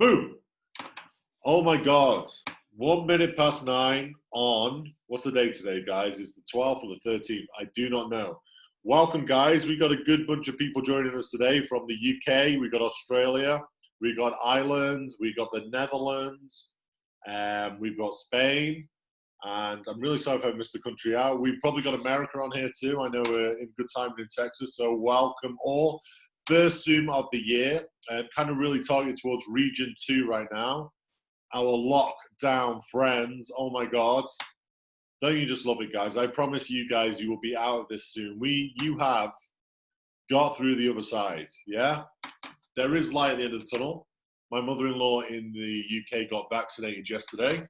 Boom. Oh my God. 1 minute past 9 on, what's the date today, guys? It's the 12th or the 13th. I do not know. Welcome, guys. We got a good bunch of people joining us today from the UK. We got Australia. We got Ireland. We got the Netherlands. We've got Spain. And I'm really sorry if I missed the country out. We've probably got America on here too. I know we're in good time in Texas. So welcome all. First Zoom of the year. Kind of really targeted towards Region 2 right now. Our lockdown friends. Oh my God. Don't you just love it, guys? I promise you guys, you will be out of this soon. You have got through the other side, yeah? There is light at the end of the tunnel. My mother-in-law in the UK got vaccinated yesterday.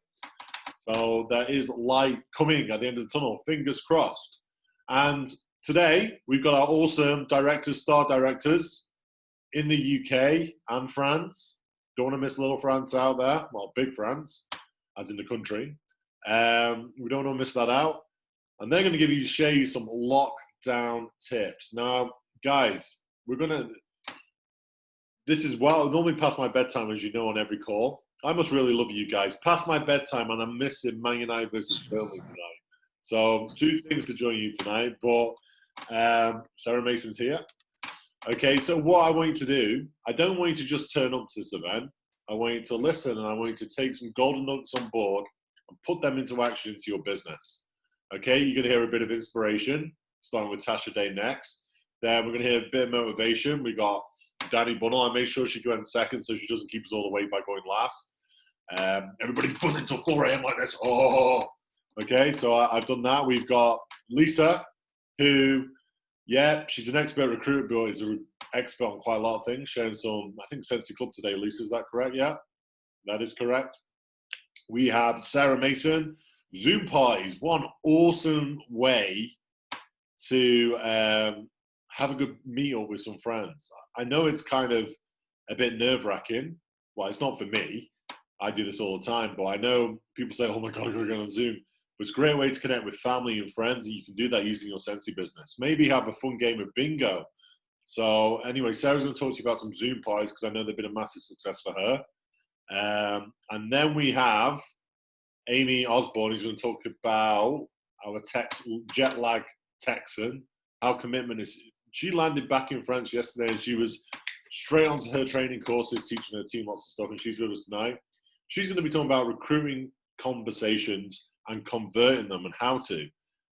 So there is light coming at the end of the tunnel, fingers crossed. And today, we've got our awesome star directors in the UK and France. Don't want to miss little France out there. Well, big France, as in the country. We don't want to miss that out. And they're going to share you some lockdown tips. Now, guys, this is normally past my bedtime, as you know, on every call. I must really love you guys. Past my bedtime, and I'm missing Man United versus Burnley tonight. So, two things to join you tonight. But Sarah Mason's here. Okay, so what I want you to do, I don't want you to just turn up to this event. I want you to listen, and I want you to take some golden nuggets on board and put them into action into your business. Okay, you're going to hear a bit of inspiration, starting with Tasha Day next. Then we're going to hear a bit of motivation. We got Danni Bunnel. I made sure she went second so she doesn't keep us all the way by going last. Everybody's buzzing till 4 a.m. like this. Oh, okay, so I've done that. We've got Lisa, who, yeah, she's an expert recruiter, but is an expert on quite a lot of things, sharing some, I think, Scentsy Club today. Lisa, is that correct? Yeah, that is correct. We have Sarah Mason, Zoom parties. One awesome way to have a good meal with some friends. I know it's kind of a bit nerve-wracking. Well, it's not for me. I do this all the time, but I know people say, oh my God, I'm going on Zoom. But it's a great way to connect with family and friends, and you can do that using your Scentsy business. Maybe have a fun game of bingo. So anyway, Sarah's going to talk to you about some Zoom parties because I know they've been a massive success for her. And then we have Amy Osborne, who's going to talk about our jet lag Texan, how commitment is. She landed back in France yesterday, and she was straight onto her training courses, teaching her team lots of stuff, and she's with us tonight. She's going to be talking about recruiting conversations and converting them and how to.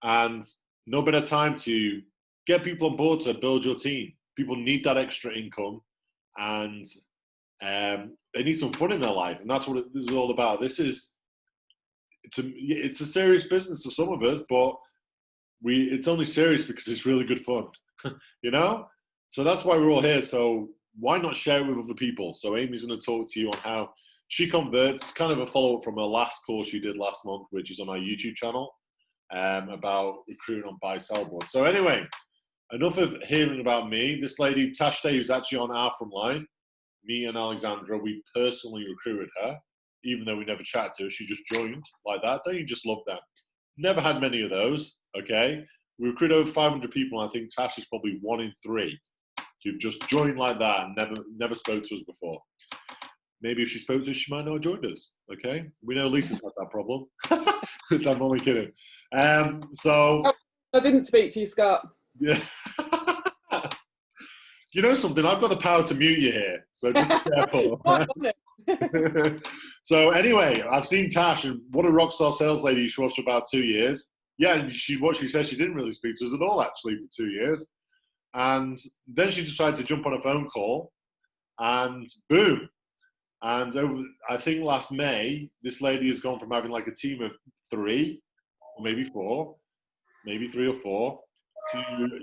And no better time to get people on board to build your team. People need that extra income, and they need some fun in their life, and that's what this is all about. It's a serious business to some of us, but it's only serious because it's really good fun, you know? So that's why we're all here. So why not share it with other people? So Amy's going to talk to you on how she converts, kind of a follow-up from her last call she did last month, which is on our YouTube channel, about recruiting on buy-sell board. So anyway, enough of hearing about me. This lady, Tasha, who's actually on our front line, me and Alexandra, we personally recruited her, even though we never chatted to her. She just joined like that. Don't you just love that? Never had many of those, okay? We recruit over 500 people, and I think Tasha's probably 1 in 3 who've just joined like that and never spoke to us before. Maybe if she spoke to us, she might not have joined us, okay? We know Lisa's had that problem. I'm only kidding. So I didn't speak to you, Scott. Yeah. You know something? I've got the power to mute you here, so just be careful. So anyway, I've seen Tash, and what a rock star sales lady she was for about 2 years. Yeah, and what she said, she didn't really speak to us at all, actually, for 2 years. And then she decided to jump on a phone call, and boom. And over, I think last May, this lady has gone from having like a team of 3, or maybe 4, maybe 3 or 4,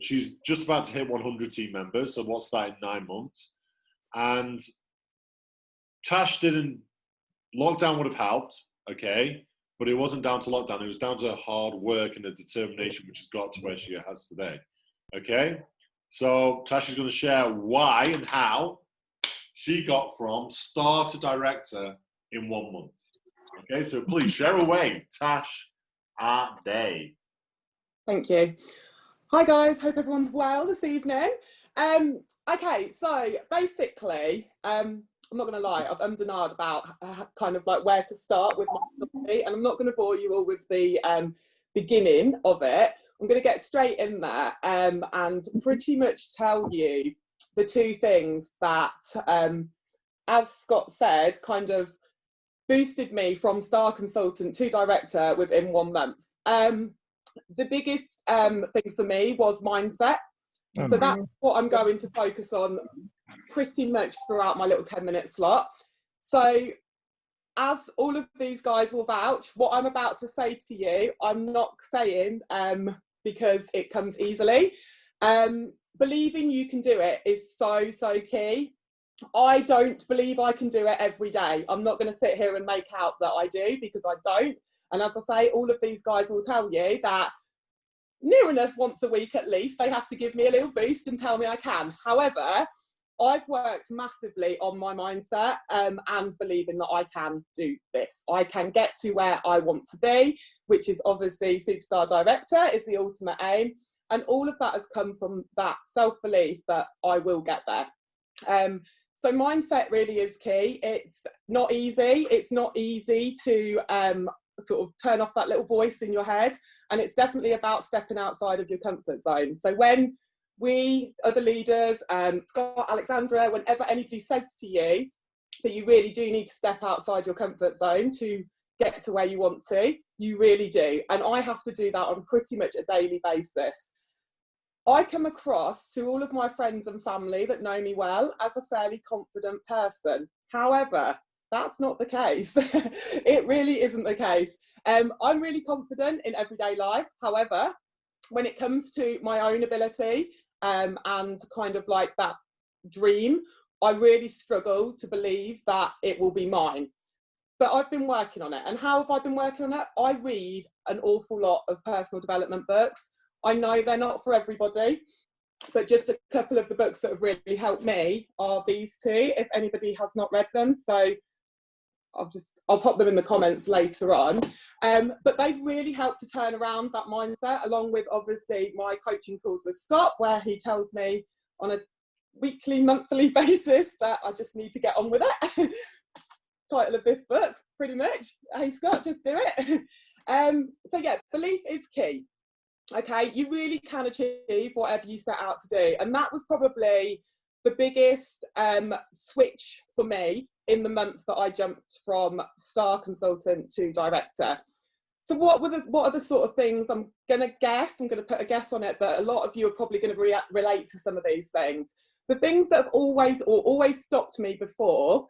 she's just about to hit 100 team members. So what's that in 9 months? And Tash lockdown would have helped, okay? But it wasn't down to lockdown. It was down to her hard work and her determination, which has got to where she has today, okay? So Tash is going to share why and how she got from star to director in 1 month. Okay, so please share away, Tash Day. Thank you. Hi guys, hope everyone's well this evening. Okay, so basically, I'm not going to lie, I've ummed and ahed about kind of like where to start with my story, and I'm not going to bore you all with the beginning of it. I'm going to get straight in there and pretty much tell you the two things that, as Scott said, kind of boosted me from star consultant to director within 1 month. The biggest thing for me was mindset. So that's what I'm going to focus on pretty much throughout my little 10-minute slot. So as all of these guys will vouch, what I'm about to say to you, I'm not saying because it comes easily. Believing you can do it is so, so key. I don't believe I can do it every day. I'm not going to sit here and make out that I do, because I don't. And as I say, all of these guys will tell you that near enough once a week at least, they have to give me a little boost and tell me I can. However, I've worked massively on my mindset and believing that I can do this. I can get to where I want to be, which is obviously superstar director is the ultimate aim. And all of that has come from that self-belief that I will get there. So mindset really is key. It's not easy. It's not easy to sort of turn off that little voice in your head. And it's definitely about stepping outside of your comfort zone. So when we, other leaders, Scott, Alexandra, whenever anybody says to you that you really do need to step outside your comfort zone to get to where you want to, you really do. And I have to do that on pretty much a daily basis. I come across to all of my friends and family that know me well as a fairly confident person. However, that's not the case. It really isn't the case. I'm really confident in everyday life. However, when it comes to my own ability and kind of like that dream, I really struggle to believe that it will be mine. But I've been working on it. And how have I been working on it? I read an awful lot of personal development books. I know they're not for everybody, but just a couple of the books that have really helped me are these two, if anybody has not read them. So I'll pop them in the comments later on. But they've really helped to turn around that mindset, along with obviously my coaching calls with Scott, where he tells me on a weekly, monthly basis that I just need to get on with it. Title of this book, pretty much. Hey Scott, just do it. So yeah, belief is key. Okay, you really can achieve whatever you set out to do. And that was probably the biggest switch for me in the month that I jumped from star consultant to director. So what are the sort of things I'm going to put a guess on it, that a lot of you are probably going to relate to some of these things. The things that have always stopped me before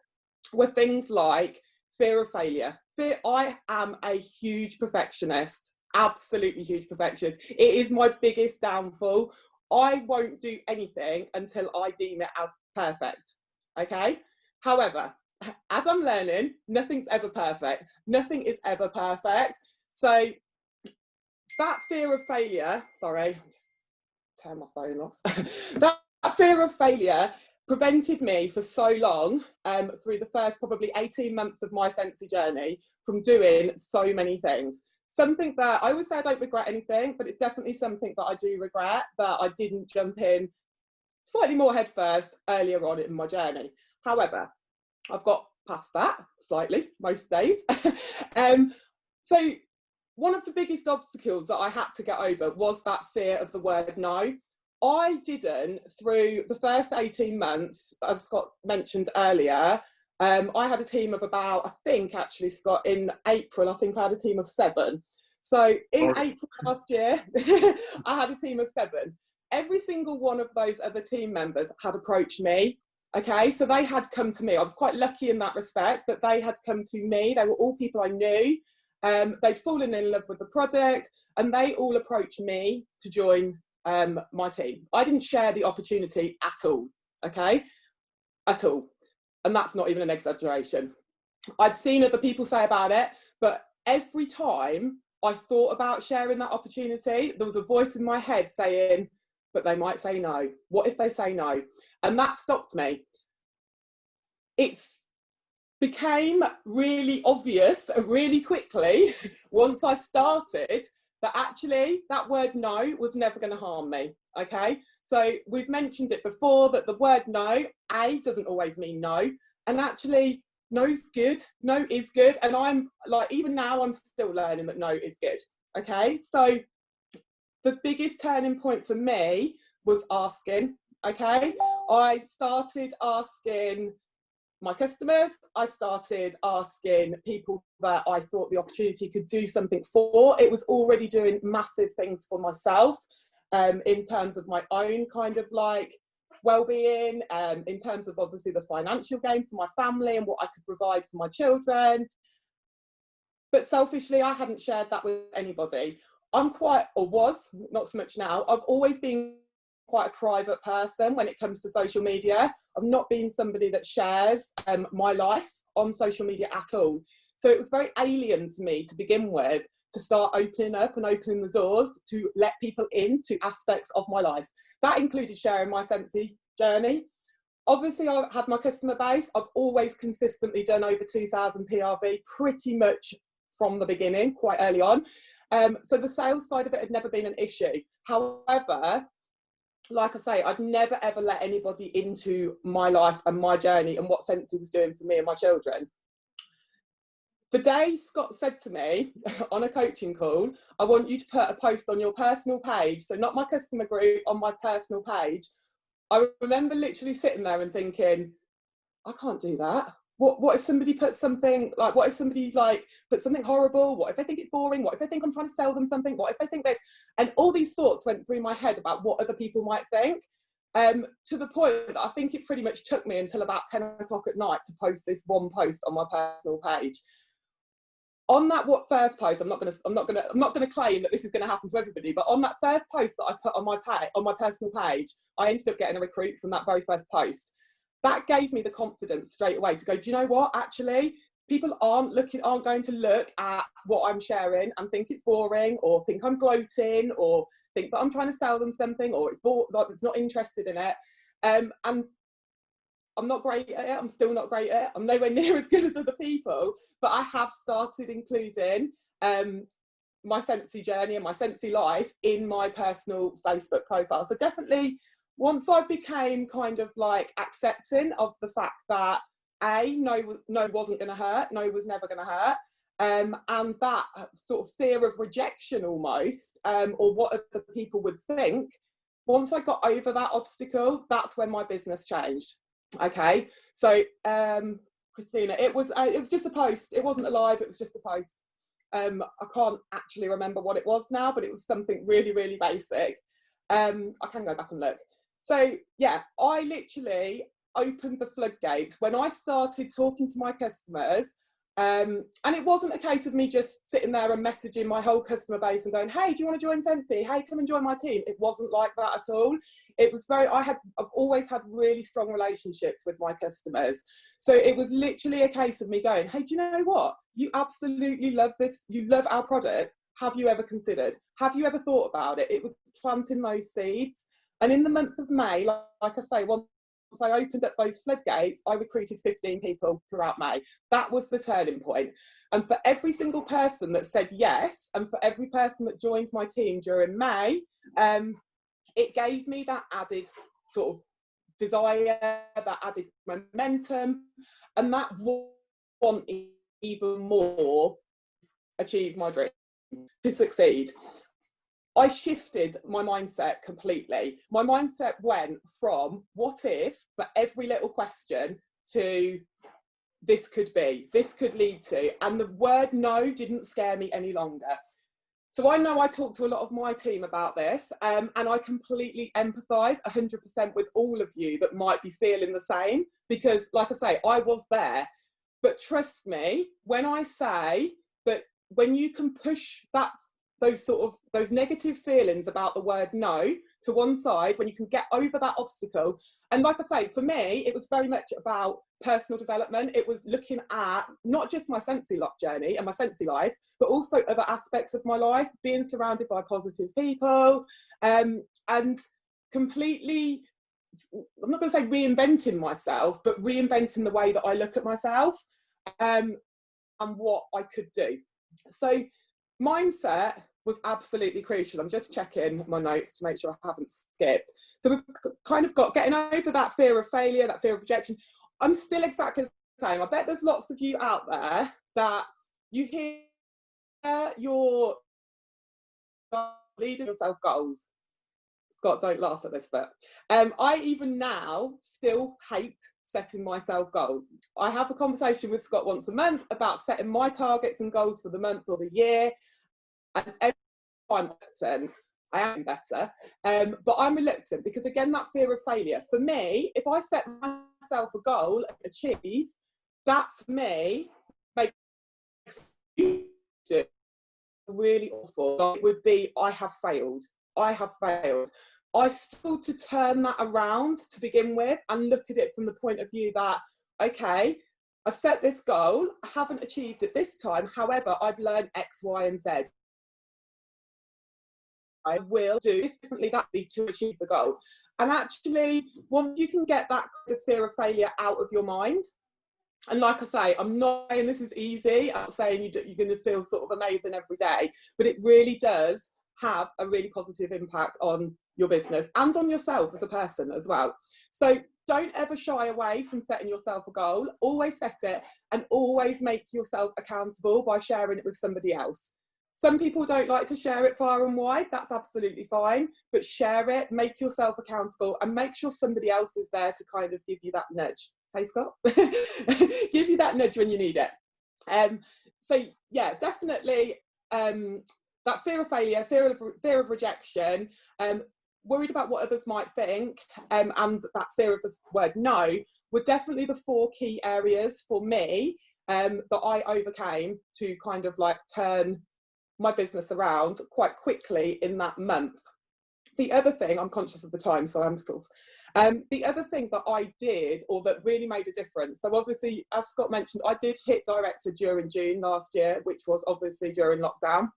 were things like fear of failure. I am a huge perfectionist. Absolutely huge perfectionist. It is my biggest downfall. I won't do anything until I deem it as perfect. Okay. However, as I'm learning, nothing's ever perfect. Nothing is ever perfect. So that fear of failure, sorry, I'll just turn my phone off. That fear of failure prevented me for so long, through the first probably 18 months of my Scentsy journey, from doing so many things. Something that I always say I don't regret anything, but it's definitely something that I do regret, that I didn't jump in slightly more head first earlier on in my journey. However, I've got past that slightly most days. So one of the biggest obstacles that I had to get over was that fear of the word no. I didn't, through the first 18 months, as Scott mentioned earlier, I had a team of about, I think actually, Scott, in April, I think I had a team of 7. So in April last year, I had a team of 7. Every single one of those other team members had approached me. Okay, so they had come to me. I was quite lucky in that respect, that they had come to me. They were all people I knew. They'd fallen in love with the product, and they all approached me to join my team. I didn't share the opportunity at all. Okay, at all. And that's not even an exaggeration. I'd seen other people say about it, but every time I thought about sharing that opportunity, there was a voice in my head saying, but they might say no. What if they say no? And that stopped me. It became really obvious really quickly once I started that actually that word no was never going to harm me. Okay, so we've mentioned it before, that the word no, A, doesn't always mean no. And actually, no's good, no is good. And I'm like, even now I'm still learning that no is good. Okay, so the biggest turning point for me was asking. Okay, I started asking my customers, I started asking people that I thought the opportunity could do something for. It was already doing massive things for myself, in terms of my own kind of like well-being, in terms of obviously the financial gain for my family and what I could provide for my children. But selfishly, I hadn't shared that with anybody. I'm quite, or was, not so much now, I've always been quite a private person when it comes to social media. I've not been somebody that shares my life on social media at all. So it was very alien to me to begin with, to start opening up and opening the doors to let people into aspects of my life. That included sharing my Scentsy journey. Obviously, I've had my customer base. I've always consistently done over 2,000 PRV pretty much from the beginning, quite early on. So the sales side of it had never been an issue. However, like I say, I'd never ever let anybody into my life and my journey and what Scentsy was doing for me and my children. The day Scott said to me on a coaching call, I want you to put a post on your personal page, so not my customer group, on my personal page. I remember literally sitting there and thinking, I can't do that. What if somebody puts something like, what if somebody like puts something horrible? What if they think it's boring? What if they think I'm trying to sell them something? What if they think this? And all these thoughts went through my head about what other people might think, to the point that I think it pretty much took me until about 10 o'clock at night to post this one post on my personal page. On that first post, I'm not gonna claim that this is gonna happen to everybody, but on that first post that I put on my personal page, I ended up getting a recruit from that very first post. That gave me the confidence straight away to go, do you know what? Actually, people aren't going to look at what I'm sharing and think it's boring, or think I'm gloating, or think that I'm trying to sell them something, or it's not interested in it. And I'm not great at it. I'm still not great at it. I'm nowhere near as good as other people, but I have started including my Scentsy journey and my Scentsy life in my personal Facebook profile. So definitely, once I became kind of like accepting of the fact that no wasn't going to hurt, no was never going to hurt, and that sort of fear of rejection almost, or what other people would think, once I got over that obstacle, that's when my business changed. Okay, so Christina, it was just a post. It wasn't a live, it was just a post. I can't actually remember what it was now, but it was something really, really basic. I can go back and look. So yeah, I literally opened the floodgates when I started talking to my customers. And it wasn't a case of me just sitting there and messaging my whole customer base and going, hey, do you want to join Scentsy? Hey, come and join my team. It wasn't like that at all. It was I've always had really strong relationships with my customers. So it was literally a case of me going, hey, do you know what? You absolutely love this. You love our product. Have you ever considered? Have you ever thought about it? It was planting those seeds. And in the month of May, like I say, once I opened up those floodgates, I recruited 15 people throughout May. That was the turning point. And for every single person that said yes, and for every person that joined my team during May, it gave me that added sort of desire, that added momentum, and that want even more achieve my dream, to succeed. I shifted my mindset completely. My mindset went from what if for every little question to this could be, this could lead to, and the word no didn't scare me any longer. So I know I talked to a lot of my team about this, and I completely empathise 100% with all of you that might be feeling the same, because like I say, I was there. But trust me, when I say that, when you can push those negative feelings about the word no to one side, when you can get over that obstacle, and like I say, for me, it was very much about personal development. It was looking at not just my Scentsy journey and my Scentsy life, but also other aspects of my life, being surrounded by positive people, and completely, I'm not going to say reinventing myself, but reinventing the way that I look at myself, and what I could do. So mindset was absolutely crucial. I'm just checking my notes to make sure I haven't skipped. So we've kind of got getting over that fear of failure, that fear of rejection. I'm still exactly the same. I bet there's lots of you out there that you hear your leading yourself goals. Scott, don't laugh at this, but I even now still hate setting myself goals. I have a conversation with Scott once a month about setting my targets and goals for the month or the year. And every time I am better, but I'm reluctant because, again, that fear of failure. For me, if I set myself a goal and achieve, that for me makes it really awful. It would be, I have failed. I have failed. I struggle to turn that around to begin with and look at it from the point of view that, okay, I've set this goal, I haven't achieved it this time, however, I've learned X, Y, and Z. I will do this differently, that to achieve the goal. And actually, once you can get that kind of fear of failure out of your mind, and like I say, I'm not saying this is easy, I'm saying you're going to feel sort of amazing every day, but it really does have a really positive impact on your business and on yourself as a person as well. So don't ever shy away from setting yourself a goal. Always set it, and always make yourself accountable by sharing it with somebody else. Some people don't like to share it far and wide, that's absolutely fine, but share it, make yourself accountable, and make sure somebody else is there to kind of give you that nudge. Hey, Scott? Give you that nudge when you need it. So yeah, definitely that fear of failure, fear of rejection, worried about what others might think, and that fear of the word no were definitely the 4 key areas for me that I overcame to kind of like turn my business around quite quickly in that month. The other thing, I'm conscious of the time, so I'm sort of, the other thing that I did, or that really made a difference, so obviously, as Scott mentioned, I did hit director during June last year, which was obviously during lockdown.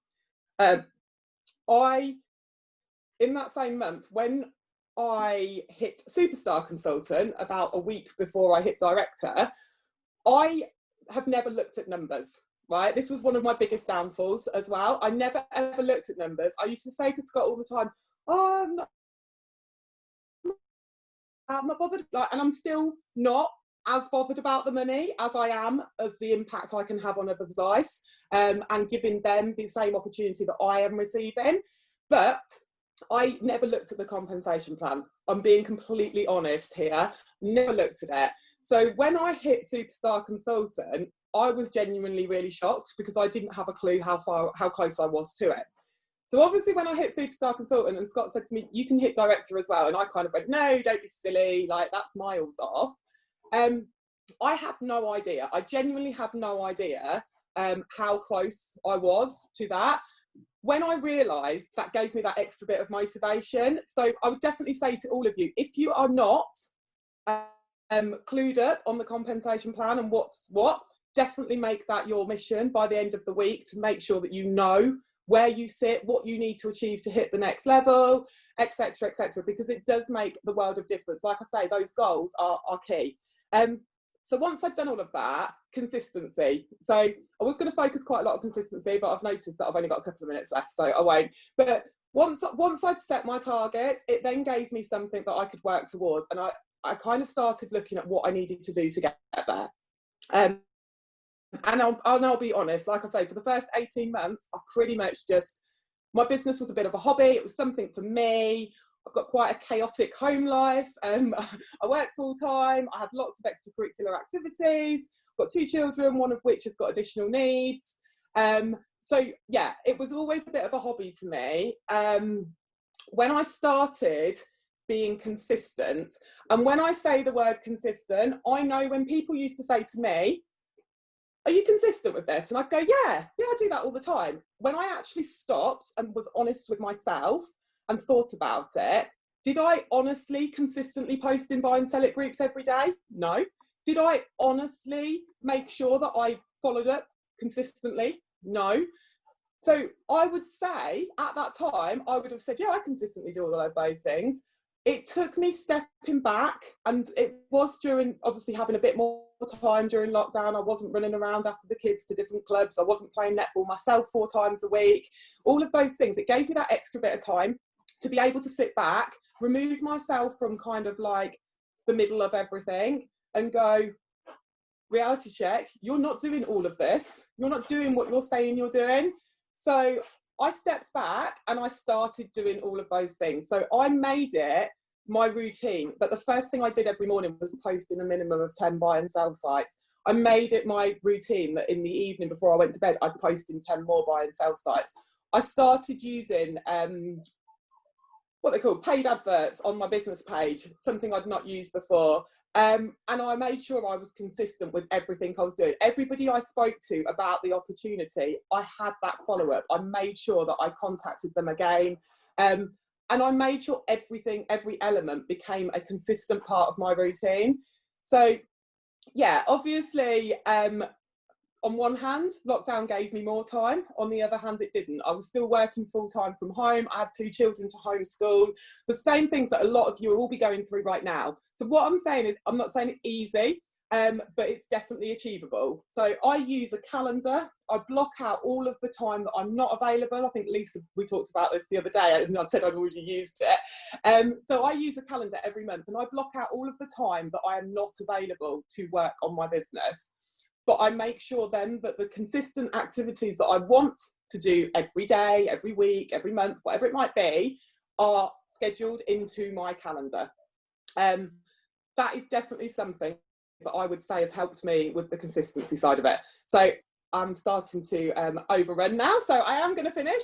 In that same month, when I hit Superstar Consultant, about a week before I hit director, I have never looked at numbers. Right, this was one of my biggest downfalls as well. I never ever looked at numbers. I used to say to Scott all the time, "Oh, I'm not bothered," and I'm still not as bothered about the money as I am as the impact I can have on others' lives, and giving them the same opportunity that I am receiving. But I never looked at the compensation plan. I'm being completely honest here. Never looked at it. So when I hit Superstar Consultant, I was genuinely really shocked because I didn't have a clue how close I was to it. So obviously when I hit Superstar Consultant and Scott said to me, "You can hit director as well," and I kind of went, "No, don't be silly, like that's miles off." I had no idea. I genuinely had no idea how close I was to that. When I realised, that gave me that extra bit of motivation. So I would definitely say to all of you, if you are not clued up on the compensation plan and what's what, definitely make that your mission by the end of the week to make sure that you know where you sit, what you need to achieve to hit the next level, etc., because it does make the world of difference. Like I say, those goals are key. So once I'd done all of that, consistency. So I was going to focus quite a lot on consistency, but I've noticed that I've only got a couple of minutes left, so I won't. But once I'd set my targets, it then gave me something that I could work towards, and I kind of started looking at what I needed to do to get there. And I'll be honest, like I say, for the first 18 months, I pretty much just, my business was a bit of a hobby. It was something for me. I've got quite a chaotic home life. I work full time. I have lots of extracurricular activities. I've got 2 children, one of which has got additional needs. So yeah, it was always a bit of a hobby to me. When I started being consistent, and when I say the word consistent, I know when people used to say to me, "Are you consistent with this?" And I'd go, yeah, I do that all the time. When I actually stopped and was honest with myself and thought about it, did I honestly consistently post in buy and sell it groups every day? No. Did I honestly make sure that I followed up consistently? No. So I would say at that time, I would have said, yeah, I consistently do all of those things. It took me stepping back, and it was during obviously having a bit more time during lockdown. I wasn't running around after the kids to different clubs. I wasn't playing netball myself 4 times a week. All of those things, it gave me that extra bit of time to be able to sit back, remove myself from kind of like the middle of everything, and go, reality check, you're not doing all of this. You're not doing what you're saying you're doing. So I stepped back and I started doing all of those things. So I made it my routine, but the first thing I did every morning was posting a minimum of 10 buy and sell sites. I made it my routine that in the evening before I went to bed, I'd post in 10 more buy and sell sites. I started using what they call paid adverts on my business page, something I'd not used before. And I made sure I was consistent with everything I was doing. Everybody I spoke to about the opportunity, I had that follow-up. I made sure that I contacted them again. And I made sure every element became a consistent part of my routine. So yeah, obviously, on one hand, lockdown gave me more time. On the other hand, it didn't. I was still working full-time from home. I had 2 children to homeschool. The same things that a lot of you will all be going through right now. So what I'm saying is, I'm not saying it's easy, but it's definitely achievable. So I use a calendar. I block out all of the time that I'm not available. I think Lisa, we talked about this the other day, and I said I'd already used it. So I use a calendar every month, and I block out all of the time that I am not available to work on my business. But I make sure then that the consistent activities that I want to do every day, every week, every month, whatever it might be, are scheduled into my calendar. That is definitely something that I would say has helped me with the consistency side of it. So I'm starting to overrun now, so I am going to finish.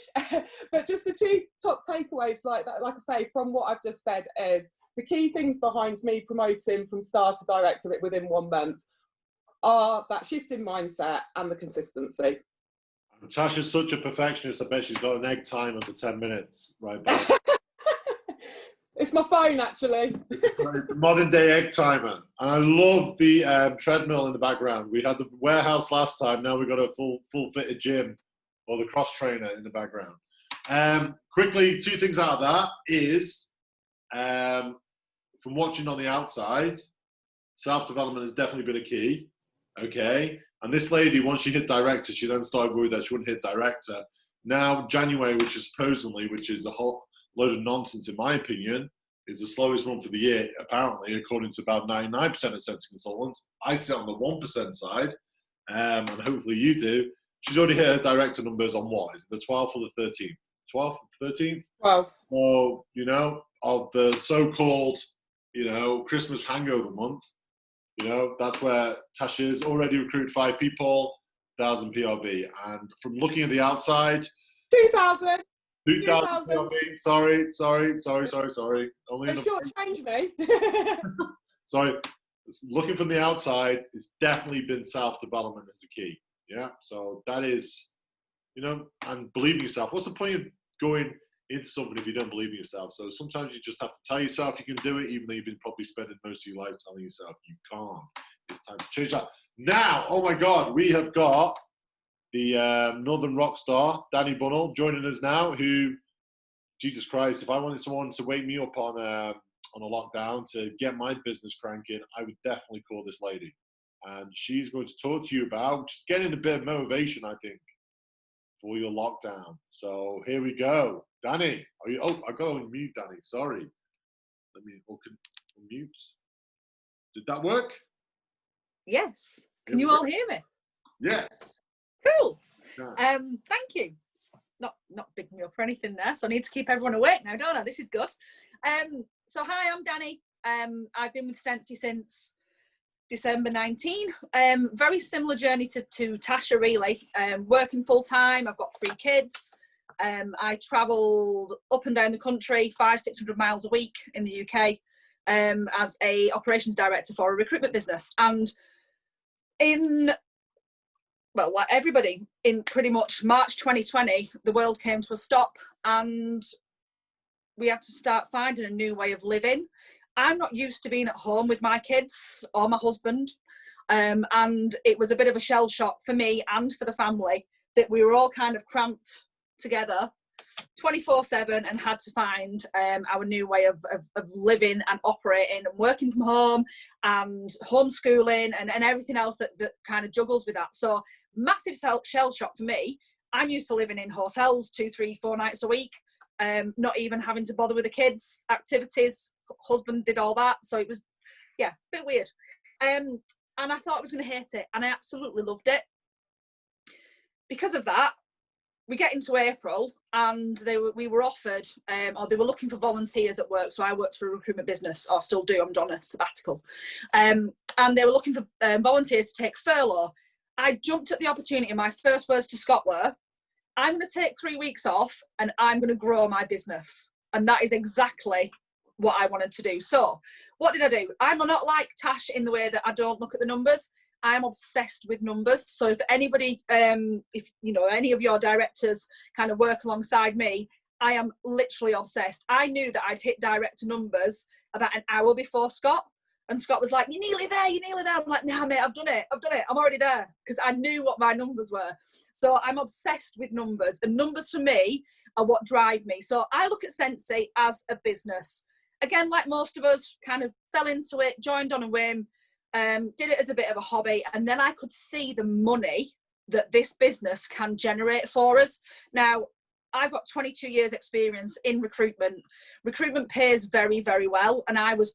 But just the 2 top takeaways, like I say, from what I've just said, is the key things behind me promoting from star to director within 1 month are that shift in mindset and the consistency. Tasha's such a perfectionist, I bet she's got an egg timer for 10 minutes right back. It's my phone, actually. It's a modern day egg timer. And I love the treadmill in the background. We had the warehouse last time, now we've got a full fitted gym, or the cross trainer in the background. Quickly, 2 things out of that is, from watching on the outside, self-development has definitely been a key. Okay, and this lady, once she hit director, she then started worried that she wouldn't hit director. Now January, which is a whole load of nonsense in my opinion, is the slowest month of the year, apparently, according to about 99% of Scentsy consultants. I sit on the 1% side, and hopefully you do. She's already hit her director numbers on what? Is it the 12th or the 13th? 12th, 13th? 12th. So, you know, of the so-called, you know, Christmas hangover month, you know, that's where Tasha has already recruited 5 people, 1,000 PRV. And from looking at the outside, 2,000. 2,000 PRV. Sorry. Only they shortchanged me. Sorry. Looking from the outside, it's definitely been self-development as a key. Yeah. So that is, you know, and believe in yourself. What's the point of going into something if you don't believe in yourself? So sometimes you just have to tell yourself you can do it, even though you've been probably spending most of your life telling yourself you can't. It's time to change that. Now, oh my God, we have got the Northern rock star, Danni Bunnel, joining us now, who, Jesus Christ, if I wanted someone to wake me up on a lockdown to get my business cranking, I would definitely call this lady. And she's going to talk to you about just getting a bit of motivation, I think, for your lockdown. So here we go. Danni, are you? Oh, I got to unmute Danni. Sorry. Let me unmute. Did that work? Yes. Can you all hear me? Yes. Cool. Yeah. Thank you. Not big me up or anything there, so I need to keep everyone awake now, don't I? This is good. So hi, I'm Danni. I've been with Scentsy since December 19. Very similar journey to Tasha, really. Working full time. I've got 3 kids. I travelled up and down the country 500-600 miles a week in the UK as a operations director for a recruitment business. And like everybody, in pretty much March 2020, the world came to a stop and we had to start finding a new way of living. I'm not used to being at home with my kids or my husband. And it was a bit of a shell shock for me and for the family that we were all kind of cramped together 24/7 and had to find our new way of living and operating and working from home and homeschooling and everything else that kind of juggles with that. So massive shell shock for me. I'm used to living in hotels 2, 3, 4 nights a week, not even having to bother with the kids' activities. Husband did all that. So it was, yeah, a bit weird. And I thought I was going to hate it, and I absolutely loved it. Because of that, we get into April, and we were offered, or they were looking for volunteers at work. So I worked for a recruitment business, or still do. I'm on a sabbatical, and they were looking for volunteers to take furlough. I jumped at the opportunity, and my first words to Scott were, "I'm going to take 3 weeks off, and I'm going to grow my business." And that is exactly what I wanted to do. So what did I do? I'm not like Tash in the way that I don't look at the numbers. I'm obsessed with numbers. So if anybody, if you know, any of your directors kind of work alongside me, I am literally obsessed. I knew that I'd hit director numbers about an hour before Scott. And Scott was like, "You're nearly there, you're nearly there." I'm like, "Nah, mate, I've done it. I'm already there." Because I knew what my numbers were. So I'm obsessed with numbers. And numbers for me are what drive me. So I look at Scentsy as a business. Again, like most of us, kind of fell into it, joined on a whim, did it as a bit of a hobby. And then I could see the money that this business can generate for us. Now, I've got 22 years experience in recruitment. Recruitment pays very, very well. And I was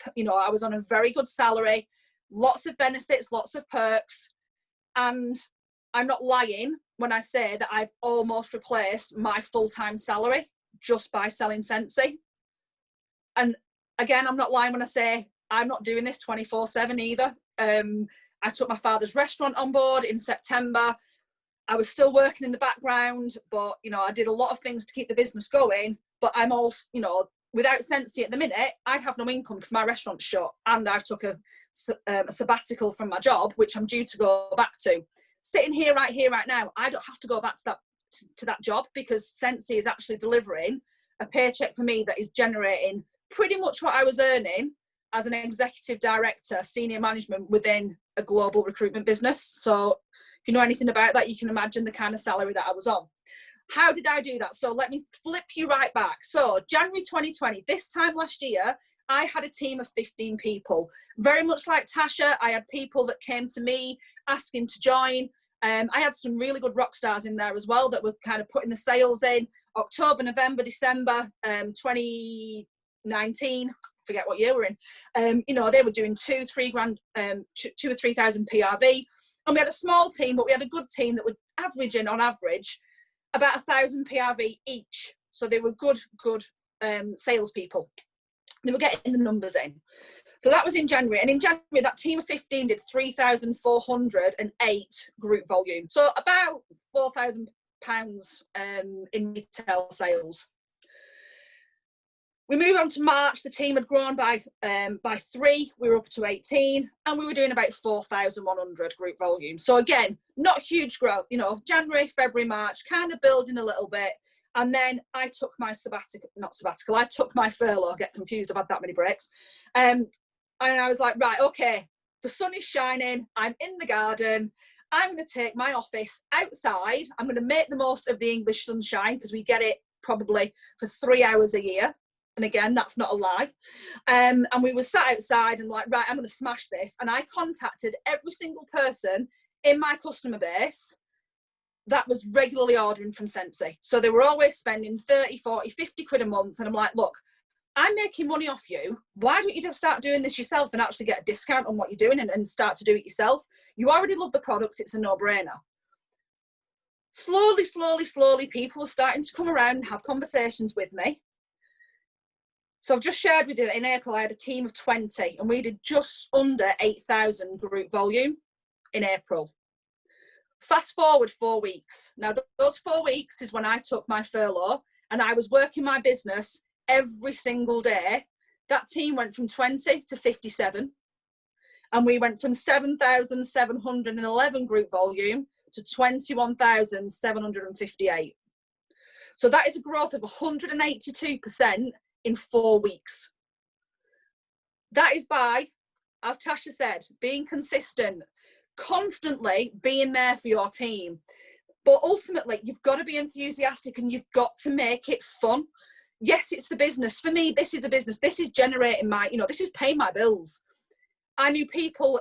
on a very good salary, lots of benefits, lots of perks. And I'm not lying when I say that I've almost replaced my full-time salary just by selling Scentsy. And again, I'm not lying when I say I'm not doing this 24/7 either. I took my father's restaurant on board in September. I was still working in the background, but, you know, I did a lot of things to keep the business going. But I'm also, you know, without Scentsy at the minute, I'd have no income because my restaurant's shut. And I've took a sabbatical from my job, which I'm due to go back to. Sitting here, right now, I don't have to go back to that job because Scentsy is actually delivering a paycheck for me that is generating pretty much what I was earning as an executive director, senior management within a global recruitment business. So if you know anything about that, you can imagine the kind of salary that I was on. How did I do that? So let me flip you right back. So January 2020, this time last year, I had a team of 15 people. Very much like Tasha, I had people that came to me asking to join. I had some really good rock stars in there as well that were kind of putting the sales in. October, November, December 2019, forget what year we're in. You know, they were doing 2 or 3 thousand PRV. And we had a small team, but we had a good team that were averaging on average about 1,000 PRV each. So they were good salespeople. They were getting the numbers in. So that was in January. And in January, that team of 15 did 3,408 group volume. So about £4,000 in retail sales. We moved on to March. The team had grown by 3. We were up to 18, and we were doing about 4,100 group volume. So again, not huge growth. You know, January, February, March, kind of building a little bit. And then I took my I took my furlough. I get confused. I've had that many breaks. And I was like, right, okay, the sun is shining. I'm in the garden. I'm going to take my office outside. I'm going to make the most of the English sunshine because we get it probably for 3 hours a year. And again, that's not a lie. And we were sat outside and like, right, I'm going to smash this. And I contacted every single person in my customer base that was regularly ordering from Scentsy. So they were always spending 30, 40, 50 quid a month. And I'm like, look, I'm making money off you. Why don't you just start doing this yourself and actually get a discount on what you're doing and start to do it yourself? You already love the products. It's a no-brainer. Slowly, people were starting to come around and have conversations with me. So I've just shared with you that in April, I had a team of 20 and we did just under 8,000 group volume in April. Fast forward 4 weeks. Now, those 4 weeks is when I took my furlough and I was working my business every single day. That team went from 20 to 57. And we went from 7,711 group volume to 21,758. So that is a growth of 182% in 4 weeks. That is by, as Tasha said, being consistent, constantly being there for your team. But ultimately, you've got to be enthusiastic and you've got to make it fun. Yes, it's the business. For me, this is a business. This is generating my, this is paying my bills. I knew people,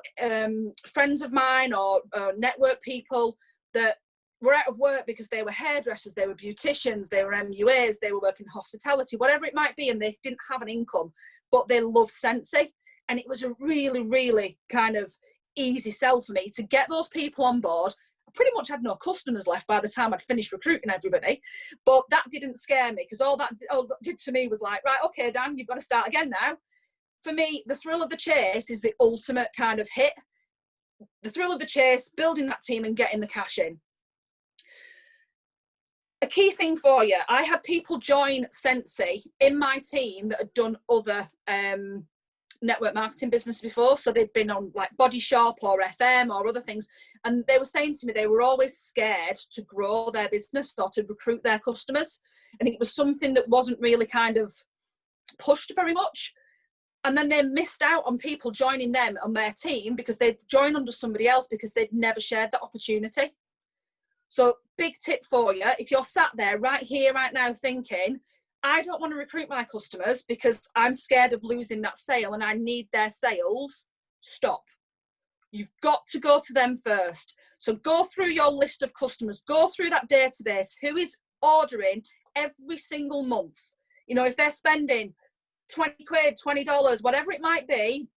friends of mine or network people that were out of work because they were hairdressers, they were beauticians, they were MUAs, they were working hospitality, whatever it might be, and they didn't have an income, but they loved Scentsy. And it was a really, really kind of easy sell for me to get those people on board. I pretty much had no customers left by the time I'd finished recruiting everybody, but that didn't scare me, because all that did to me was like, right, okay, Dan, you've got to start again now. For me, the thrill of the chase is the ultimate kind of hit. The thrill of the chase, building that team and getting the cash in. A key thing for you, I had people join Scentsy in my team that had done other network marketing business before. So they'd been on like Body Shop or FM or other things. And they were saying to me they were always scared to grow their business or to recruit their customers. And it was something that wasn't really kind of pushed very much. And then they missed out on people joining them on their team because they'd joined under somebody else because they'd never shared that opportunity. So big tip for you, if you're sat there right here, right now thinking, I don't want to recruit my customers because I'm scared of losing that sale and I need their sales, stop. You've got to go to them first. So go through your list of customers, go through that database, who is ordering every single month. You know, if they're spending 20 quid, $20, whatever it might be,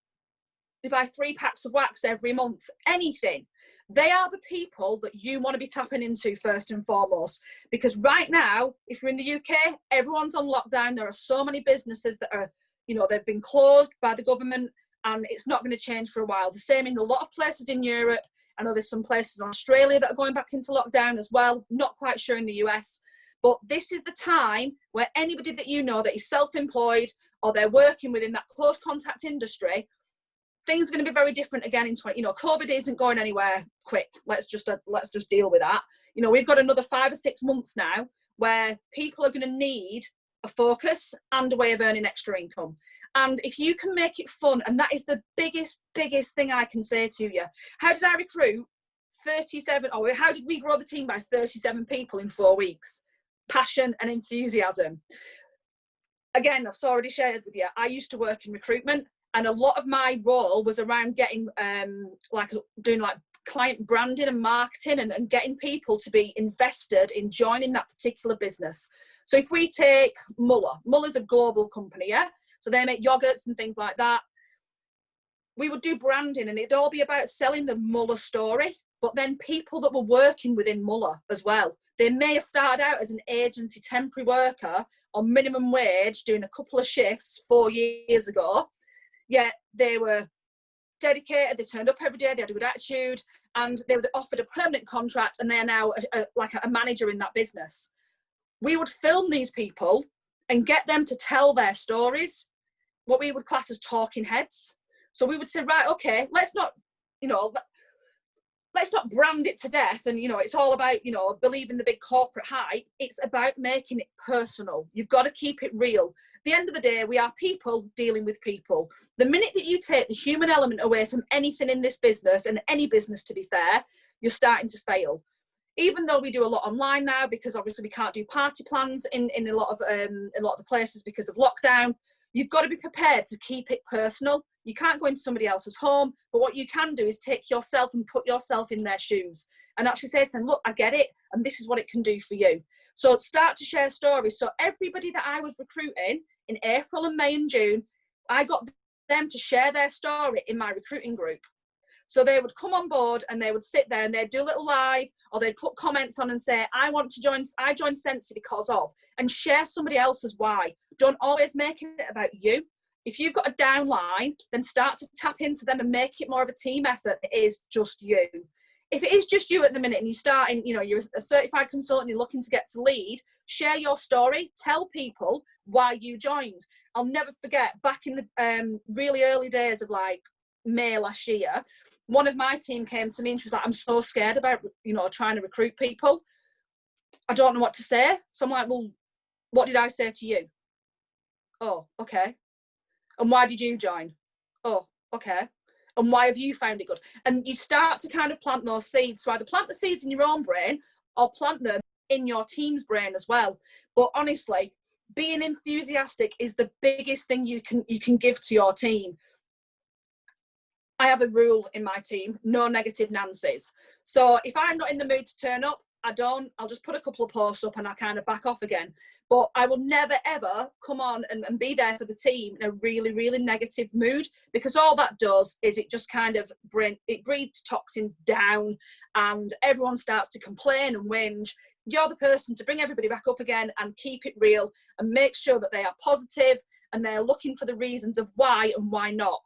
they buy 3 packs of wax every month, anything. They are the people that you want to be tapping into first and foremost. Because right now, if you're in the UK, everyone's on lockdown. There are so many businesses that are, you know, they've been closed by the government and it's not going to change for a while. The same in a lot of places in Europe. I know there's some places in Australia that are going back into lockdown as well. Not quite sure in the US. But this is the time where anybody that you know that is self-employed or they're working within that close contact industry, things are going to be very different again in COVID isn't going anywhere quick. Let's just deal with that. You know, we've got another 5 or 6 months now where people are going to need a focus and a way of earning extra income. And if you can make it fun, and that is the biggest thing I can say to you. How did I recruit 37, or how did we grow the team by 37 people in 4 weeks? Passion and enthusiasm. Again, I've already shared with you, I used to work in recruitment. And a lot of my role was around getting, doing client branding and marketing and getting people to be invested in joining that particular business. So if we take Muller's a global company, yeah? So they make yogurts and things like that. We would do branding and it'd all be about selling the Muller story, but then people that were working within Muller as well. They may have started out as an agency temporary worker on minimum wage doing a couple of shifts 4 years ago. Yet they were dedicated, they turned up every day, they had a good attitude, and they were offered a permanent contract, and they're now a manager in that business. We would film these people and get them to tell their stories, what we would class as talking heads. So we would say, right, okay, let's not brand it to death and, it's all about, believing the big corporate hype. It's about making it personal. You've got to keep it real. At the end of the day, we are people dealing with people. The minute that you take the human element away from anything in this business, and any business to be fair, you're starting to fail. Even though we do a lot online now, because obviously we can't do party plans in a lot of the places because of lockdown, you've got to be prepared to keep it personal. You can't go into somebody else's home, but what you can do is take yourself and put yourself in their shoes and actually say to them, look, I get it, and this is what it can do for you. So start to share stories. So everybody that I was recruiting in April and May and June, I got them to share their story in my recruiting group. So they would come on board and they would sit there and they'd do a little live, or they'd put comments on and say, I joined Scentsy because of, and share somebody else's why. Don't always make it about you. If you've got a downline, then start to tap into them and make it more of a team effort. It is just you. If it is just you at the minute and you start in, you're a certified consultant, you're looking to get to lead, share your story, tell people why you joined. I'll never forget back in the really early days of May last year, one of my team came to me and she was like, I'm so scared about, trying to recruit people. I don't know what to say. So I'm like, well, what did I say to you? Oh, okay. And why did you join? Oh, okay. And why have you found it good? And you start to kind of plant those seeds. So either plant the seeds in your own brain or plant them in your team's brain as well. But honestly, being enthusiastic is the biggest thing you can give to your team. I have a rule in my team, no negative Nancy's. So if I'm not in the mood to turn up, I don't. I'll just put a couple of posts up and I kind of back off again. But I will never, ever come on and be there for the team in a really, really negative mood, because all that does is it just kind of breathes toxins down and everyone starts to complain and whinge. You're the person to bring everybody back up again and keep it real and make sure that they are positive and they're looking for the reasons of why and why not.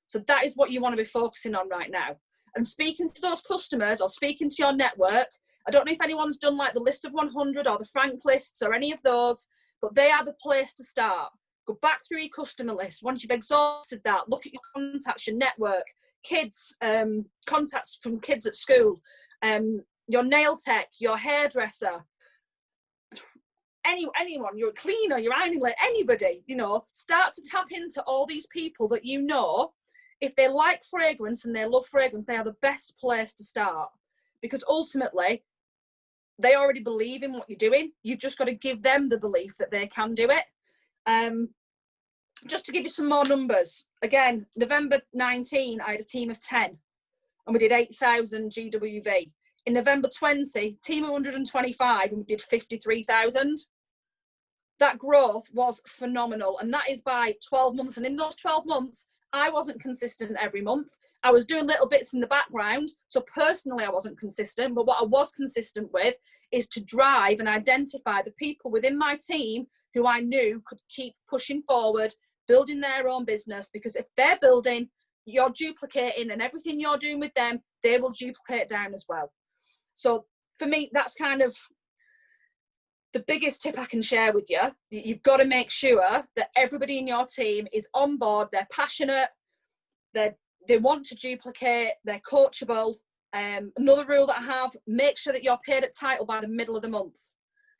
So that is what you want to be focusing on right now. And speaking to those customers or speaking to your network, I don't know if anyone's done like the list of 100 or the Frank lists or any of those, but they are the place to start. Go back through your customer list. Once you've exhausted that, look at your contacts, your network, kids, contacts from kids at school, your nail tech, your hairdresser, anyone, your cleaner, your ironing lady, anybody, you know, start to tap into all these people that you know, if they like fragrance and they love fragrance, they are the best place to start, because ultimately they already believe in what you're doing. You've just got to give them the belief that they can do it. Just to give you some more numbers, again, November 19, I had a team of 10 and we did 8,000 GWV. In November 20, team of 125 and we did 53,000. That growth was phenomenal, and that is by 12 months. And in those 12 months, I wasn't consistent every month. I was doing little bits in the background. So personally, I wasn't consistent, but what I was consistent with is to drive and identify the people within my team who I knew could keep pushing forward, building their own business, because if they're building, you're duplicating, and everything you're doing with them, they will duplicate down as well. So for me, that's kind of the biggest tip I can share with you. You've got to make sure that everybody in your team is on board, they're passionate, they want to duplicate, they're coachable. Another rule that I have, make sure that you're paid at title by the middle of the month.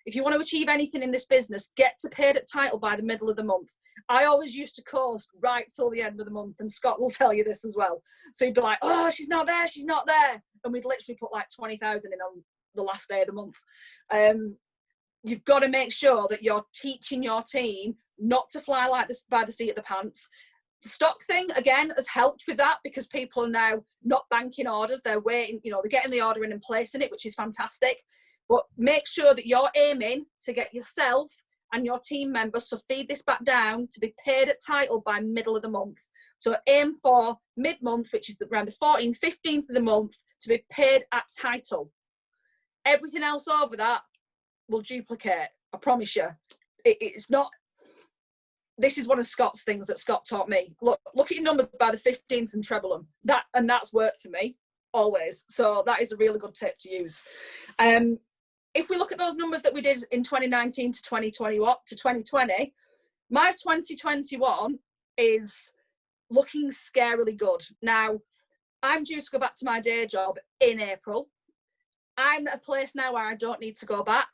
If you want to achieve anything in this business, get to paid at title by the middle of the month. I always used to coast right till the end of the month, and Scott will tell you this as well. So he'd be like, oh, she's not there, she's not there. And we'd literally put like 20,000 in on the last day of the month. You've got to make sure that you're teaching your team not to fly like this by the seat of the pants. The stock thing, again, has helped with that, because people are now not banking orders. They're waiting, you know, they're getting the order in and placing it, which is fantastic. But make sure that you're aiming to get yourself and your team members, so feed this back down, to be paid at title by middle of the month. So aim for mid-month, which is around the 14th, 15th of the month, to be paid at title. Everything else over that will duplicate, I promise you. It's not, this is one of Scott's things that Scott taught me. Look at your numbers by the 15th and treble them. That's worked for me always. So that is a really good tip to use. If we look at those numbers that we did in 2019 to 2020, my 2021 is looking scarily good. Now, I'm due to go back to my day job in April. I'm at a place now where I don't need to go back.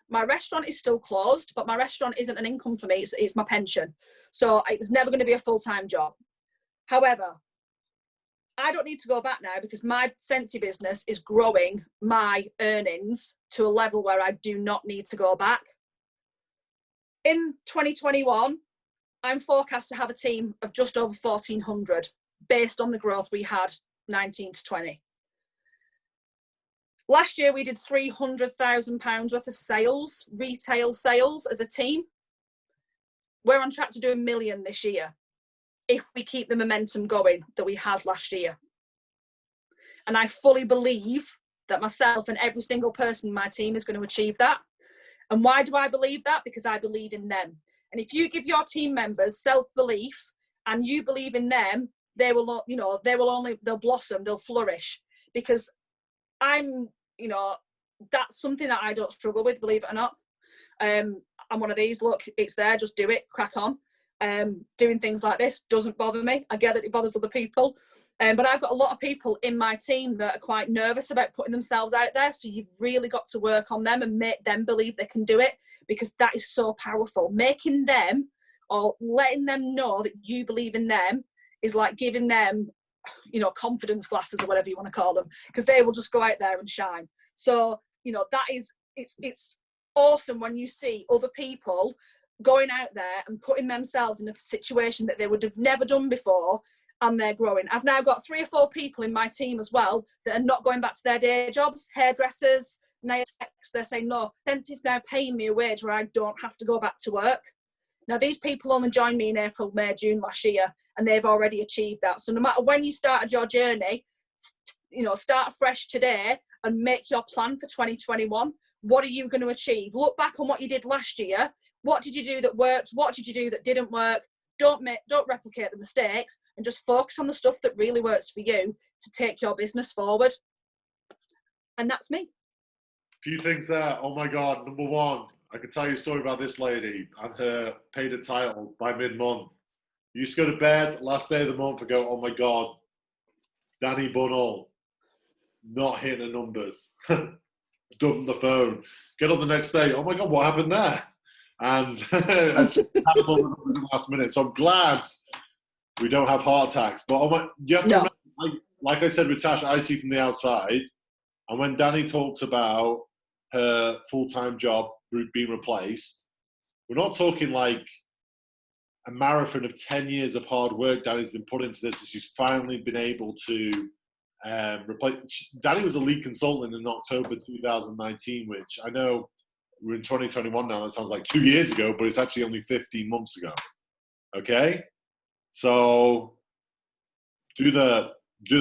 My restaurant is still closed, but my restaurant isn't an income for me. It's my pension. So it was never going to be a full-time job. However, I don't need to go back now, because my Scentsy business is growing my earnings to a level where I do not need to go back. In 2021, I'm forecast to have a team of just over 1,400 based on the growth we had 19 to 20. Last year, we did £300,000 worth of sales, retail sales as a team. We're on track to do $1 million this year, if we keep the momentum going that we had last year. And I fully believe that myself and every single person in my team is going to achieve that. And why do I believe that? Because I believe in them. And if you give your team members self-belief and you believe in them, they will, you know, they'll blossom, they'll flourish. Because that's something that I don't struggle with, believe it or not. I'm one of these, look, it's there, just do it, crack on. Doing things like this doesn't bother me. I get that it bothers other people. But I've got a lot of people in my team that are quite nervous about putting themselves out there. So you've really got to work on them and make them believe they can do it, because that is so powerful. Making them, or letting them know that you believe in them, is like giving them, confidence glasses or whatever you want to call them, because they will just go out there and shine. So, that is, it's awesome when you see other people going out there and putting themselves in a situation that they would have never done before, and they're growing. I've now got 3 or 4 people in my team as well that are not going back to their day jobs, hairdressers, now text, they're saying, no, Scentsy's now paying me a wage where I don't have to go back to work. Now, these people only joined me in April, May, June last year, and they've already achieved that. So no matter when you started your journey, start fresh today and make your plan for 2021. What are you going to achieve? Look back on what you did last year. What did you do that worked? What did you do that didn't work? Don't replicate the mistakes, and just focus on the stuff that really works for you to take your business forward. And that's me. Few things there. Oh my God. Number one, I can tell you a story about this lady and her paid a title by mid-month. You used to go to bed last day of the month and go, oh my God, Danni Bunnel, not hitting the numbers. Dump the phone. Get up the next day. Oh my God, what happened there? And I had all the numbers in the last minute. So I'm glad we don't have heart attacks. But you have to remember, like I said with Tasha, I see from the outside. And when Danni talked about her full-time job being replaced, we're not talking like a marathon of 10 years of hard work Danni's been put into this, and she's finally been able to replace. Danni was a lead consultant in October 2019, which I know we're in 2021 now. That sounds like 2 years ago, but it's actually only 15 months ago. Okay? So do the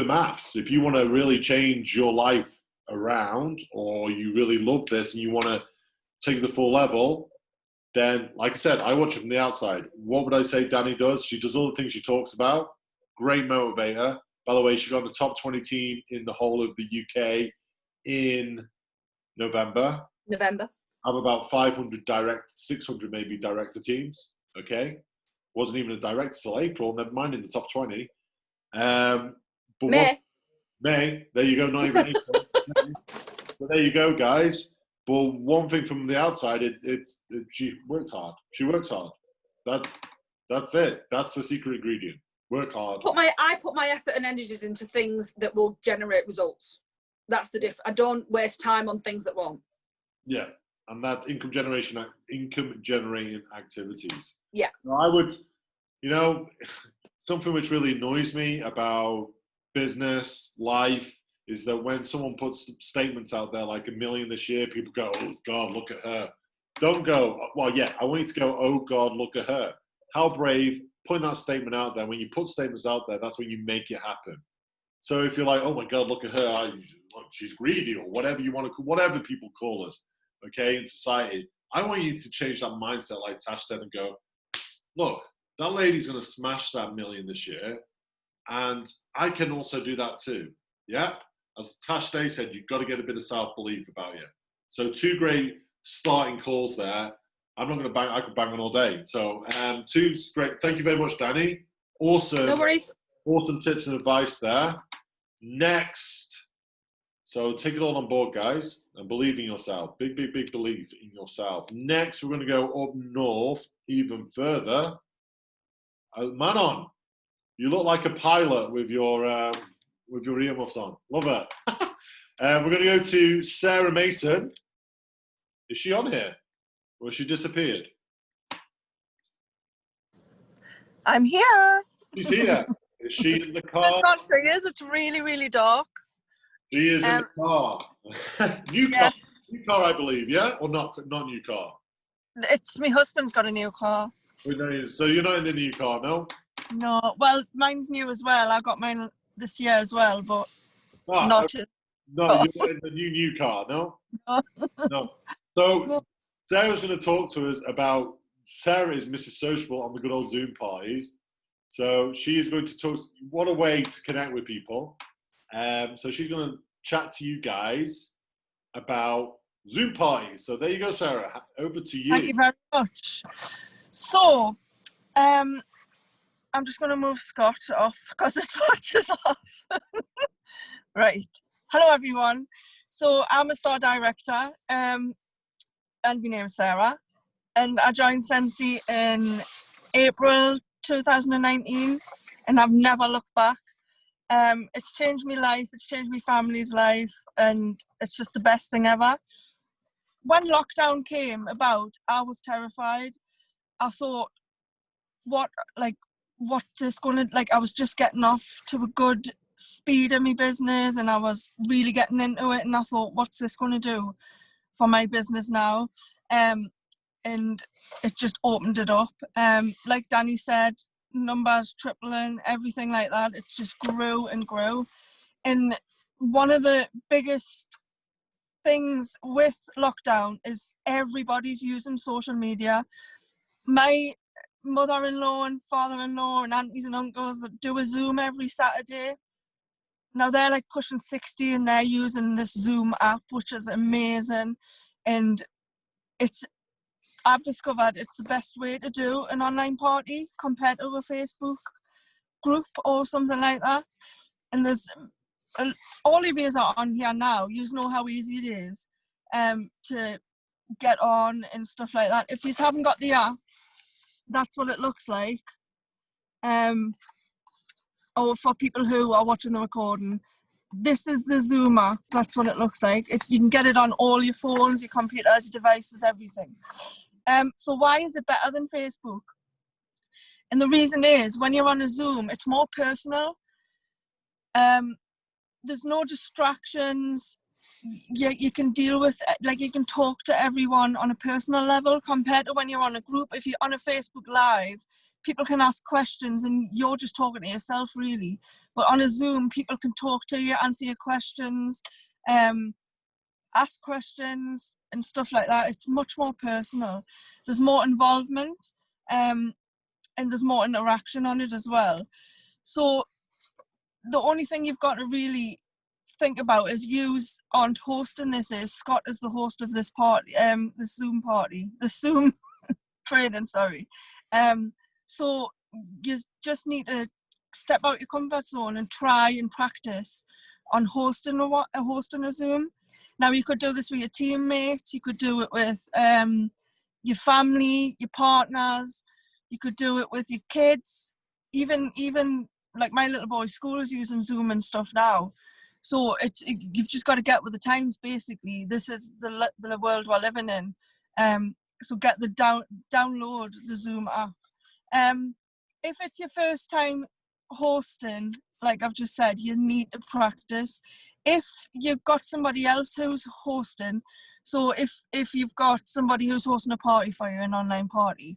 maths. If you want to really change your life around, or you really love this and you want to take the full level, then, like I said, I watch it from the outside. What would I say Danni does? She does all the things she talks about. Great motivator. By the way, she got on the top 20 team in the whole of the UK in November. Have about 600 maybe director teams. Okay. Wasn't even a director till April, never mind in the top 20. But May, there you go, not even April. But there you go, guys. But one thing from the outside, she worked hard. She works hard. That's it. That's the secret ingredient. Work hard. I put my effort and energies into things that will generate results. That's the difference. I don't waste time on things that won't. Yeah, and that's income generating activities. Yeah. Now, I would, something which really annoys me about business, life, is that when someone puts statements out there like 1 million this year, people go, oh God, look at her. Don't go, well, yeah, I want you to go, oh God, look at her. How brave, putting that statement out there. When you put statements out there, that's when you make it happen. So if you're like, oh my God, look at her, she's greedy, or whatever you want to, whatever people call us, okay, in society, I want you to change that mindset, like Tash said, and go, look, that lady's going to smash that 1 million this year, and I can also do that too. Yeah? As Tash Day said, you've got to get a bit of self-belief about you. So 2 great starting calls there. I'm not going to bang, I could bang on all day. So 2 great, thank you very much, Danni. Awesome. No worries. Awesome tips and advice there. Next. So take it all on board, guys, and believe in yourself. Big, big, big belief in yourself. Next, we're going to go up north even further. Manon, you look like a pilot with your earmuffs on. Love it. We're going to go to Sarah Mason. Is she on here? Or has she disappeared? I'm here. She's here. Is she in the car? I can't say is. It's really, really dark. She is in the car. New car. Yes. New car, I believe, yeah? Or not new car? It's my husband's got a new car. So you're not in the new car, no? No. Well, mine's new as well. I got mine this year as well, but not in. No, you're not in the new car, no? No. So Sarah's going to talk to us about, Sarah is Mrs. Sociable on the good old Zoom parties. So she is going to talk, what a way to connect with people. So she's going to chat to you guys about Zoom parties. So there you go, Sarah. Over to you. Thank you very much. So, I'm just going to move Scott off because it watches off. Right. Hello, everyone. So I'm a store director, and my name is Sarah. And I joined Scentsy in April 2019, and I've never looked back. It's changed my life, it's changed my family's life, and it's just the best thing ever. When lockdown came about, I was terrified. I thought, what is going to, I was just getting off to a good speed in my business, and I was really getting into it, and I thought, what's this going to do for my business now? And it just opened it up. Like Danny said, numbers tripling, everything like that. It just grew and grew. And one of the biggest things with lockdown is everybody's using social media. My mother-in-law and father-in-law and aunties and uncles do a Zoom every Saturday. Now they're like pushing 60 and they're using this Zoom app, which is amazing. And I've discovered it's the best way to do an online party compared to a Facebook group or something like that. And there's all of you are on here now. You know how easy it is to get on and stuff like that. If you haven't got the app, that's what it looks like. Or for people who are watching the recording, this is the Zoom app. That's what it looks like. You can get it on all your phones, your computers, your devices, everything. So why is it better than Facebook? And the reason is, when you're on a Zoom, it's more personal. There's no distractions. You can deal with, like, you can talk to everyone on a personal level compared to when you're on a group. If you're on a Facebook Live, people can ask questions and you're just talking to yourself, really. But on a Zoom, people can talk to you, answer your questions, ask questions and stuff like that. It's much more personal. There's more involvement, and there's more interaction on it as well. So the only thing you've got to really think about is you aren't hosting this. Scott is the host of this party, the Zoom training, sorry. So you just need to step out your comfort zone and try and practice on hosting a Zoom. Now, you could do this with your teammates, you could do it with your family, your partners, you could do it with your kids, even like my little boy's school is using Zoom and stuff now. So you've just got to get with the times, basically. This is the world we're living in. So get download the Zoom app. If it's your first time hosting, like I've just said, you need to practice. If you've got somebody else who's hosting, so if you've got somebody who's hosting a party for you, an online party,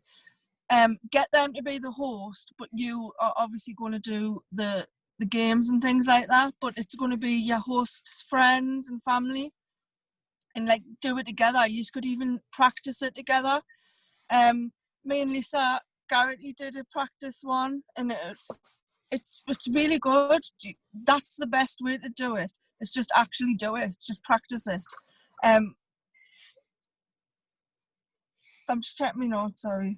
get them to be the host, but you are obviously going to do the games and things like that, but it's going to be your host's friends and family, and like do it together. You could even practice it together. Me and Lisa Garrity did a practice one, and it's really good. That's the best way to do it. It's just actually do it. Just practice it. I'm just checking my notes, sorry.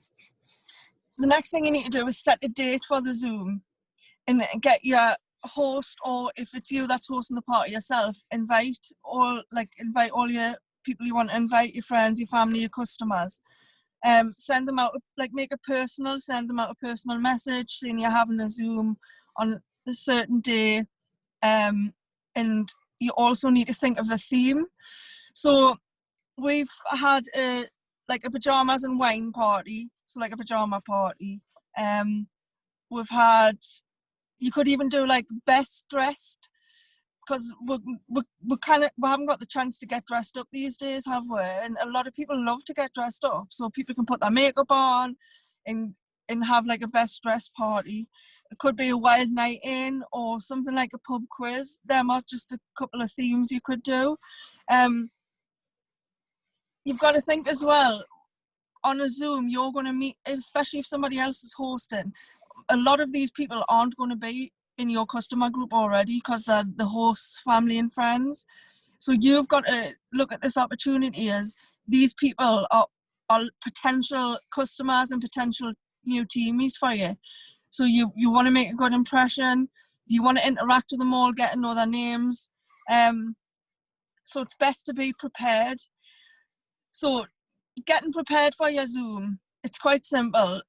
The next thing you need to do is set a date for the Zoom and get your host, or if it's you that's hosting the party yourself, invite all your people you want to invite, your friends, your family, your customers. Send them out, send them out a personal message saying you're having a Zoom on a certain day. And you also need to think of a theme. So we've had a pajamas and wine party, so like a pajama party. We've had, you could even do like best dressed, because we haven't got the chance to get dressed up these days, have we? And a lot of people love to get dressed up, so people can put their makeup on and have like a best dress party. It could be a wild night in or something like a pub quiz. There are just a couple of themes you could do. You've got to think as well, on a Zoom, you're going to meet, especially if somebody else is hosting, a lot of these people aren't going to be in your customer group already because they're the host's family and friends. So you've got to look at this opportunity as these people are potential customers and potential new teamies for you. So you want to make a good impression. You want to interact with them all, get to know their names. So it's best to be prepared. So getting prepared for your Zoom, it's quite simple.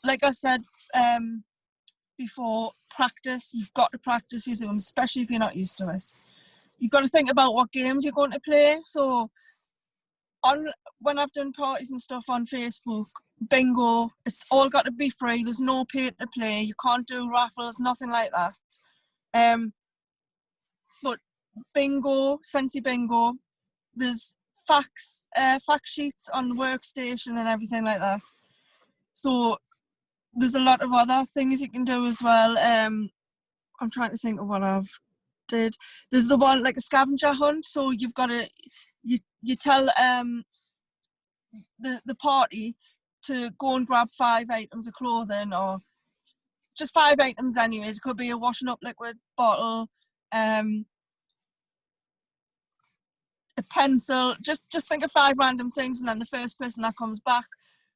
Like I said before, practice. You've got to practice your Zoom, especially if you're not used to it. You've got to think about what games you're going to play. So when I've done parties and stuff on Facebook, bingo, it's all got to be free. There's no pay to play. You can't do raffles, nothing like that. but bingo, Scentsy bingo, there's fact sheets on the workstation and everything like that. So there's a lot of other things you can do as well. I'm trying to think of what I've did. There's the one like a scavenger hunt. So you've got to you tell the party to go and grab 5 items of clothing, or just 5 items anyways. It could be a washing up liquid bottle, a pencil. Just think of 5 random things, and then the first person that comes back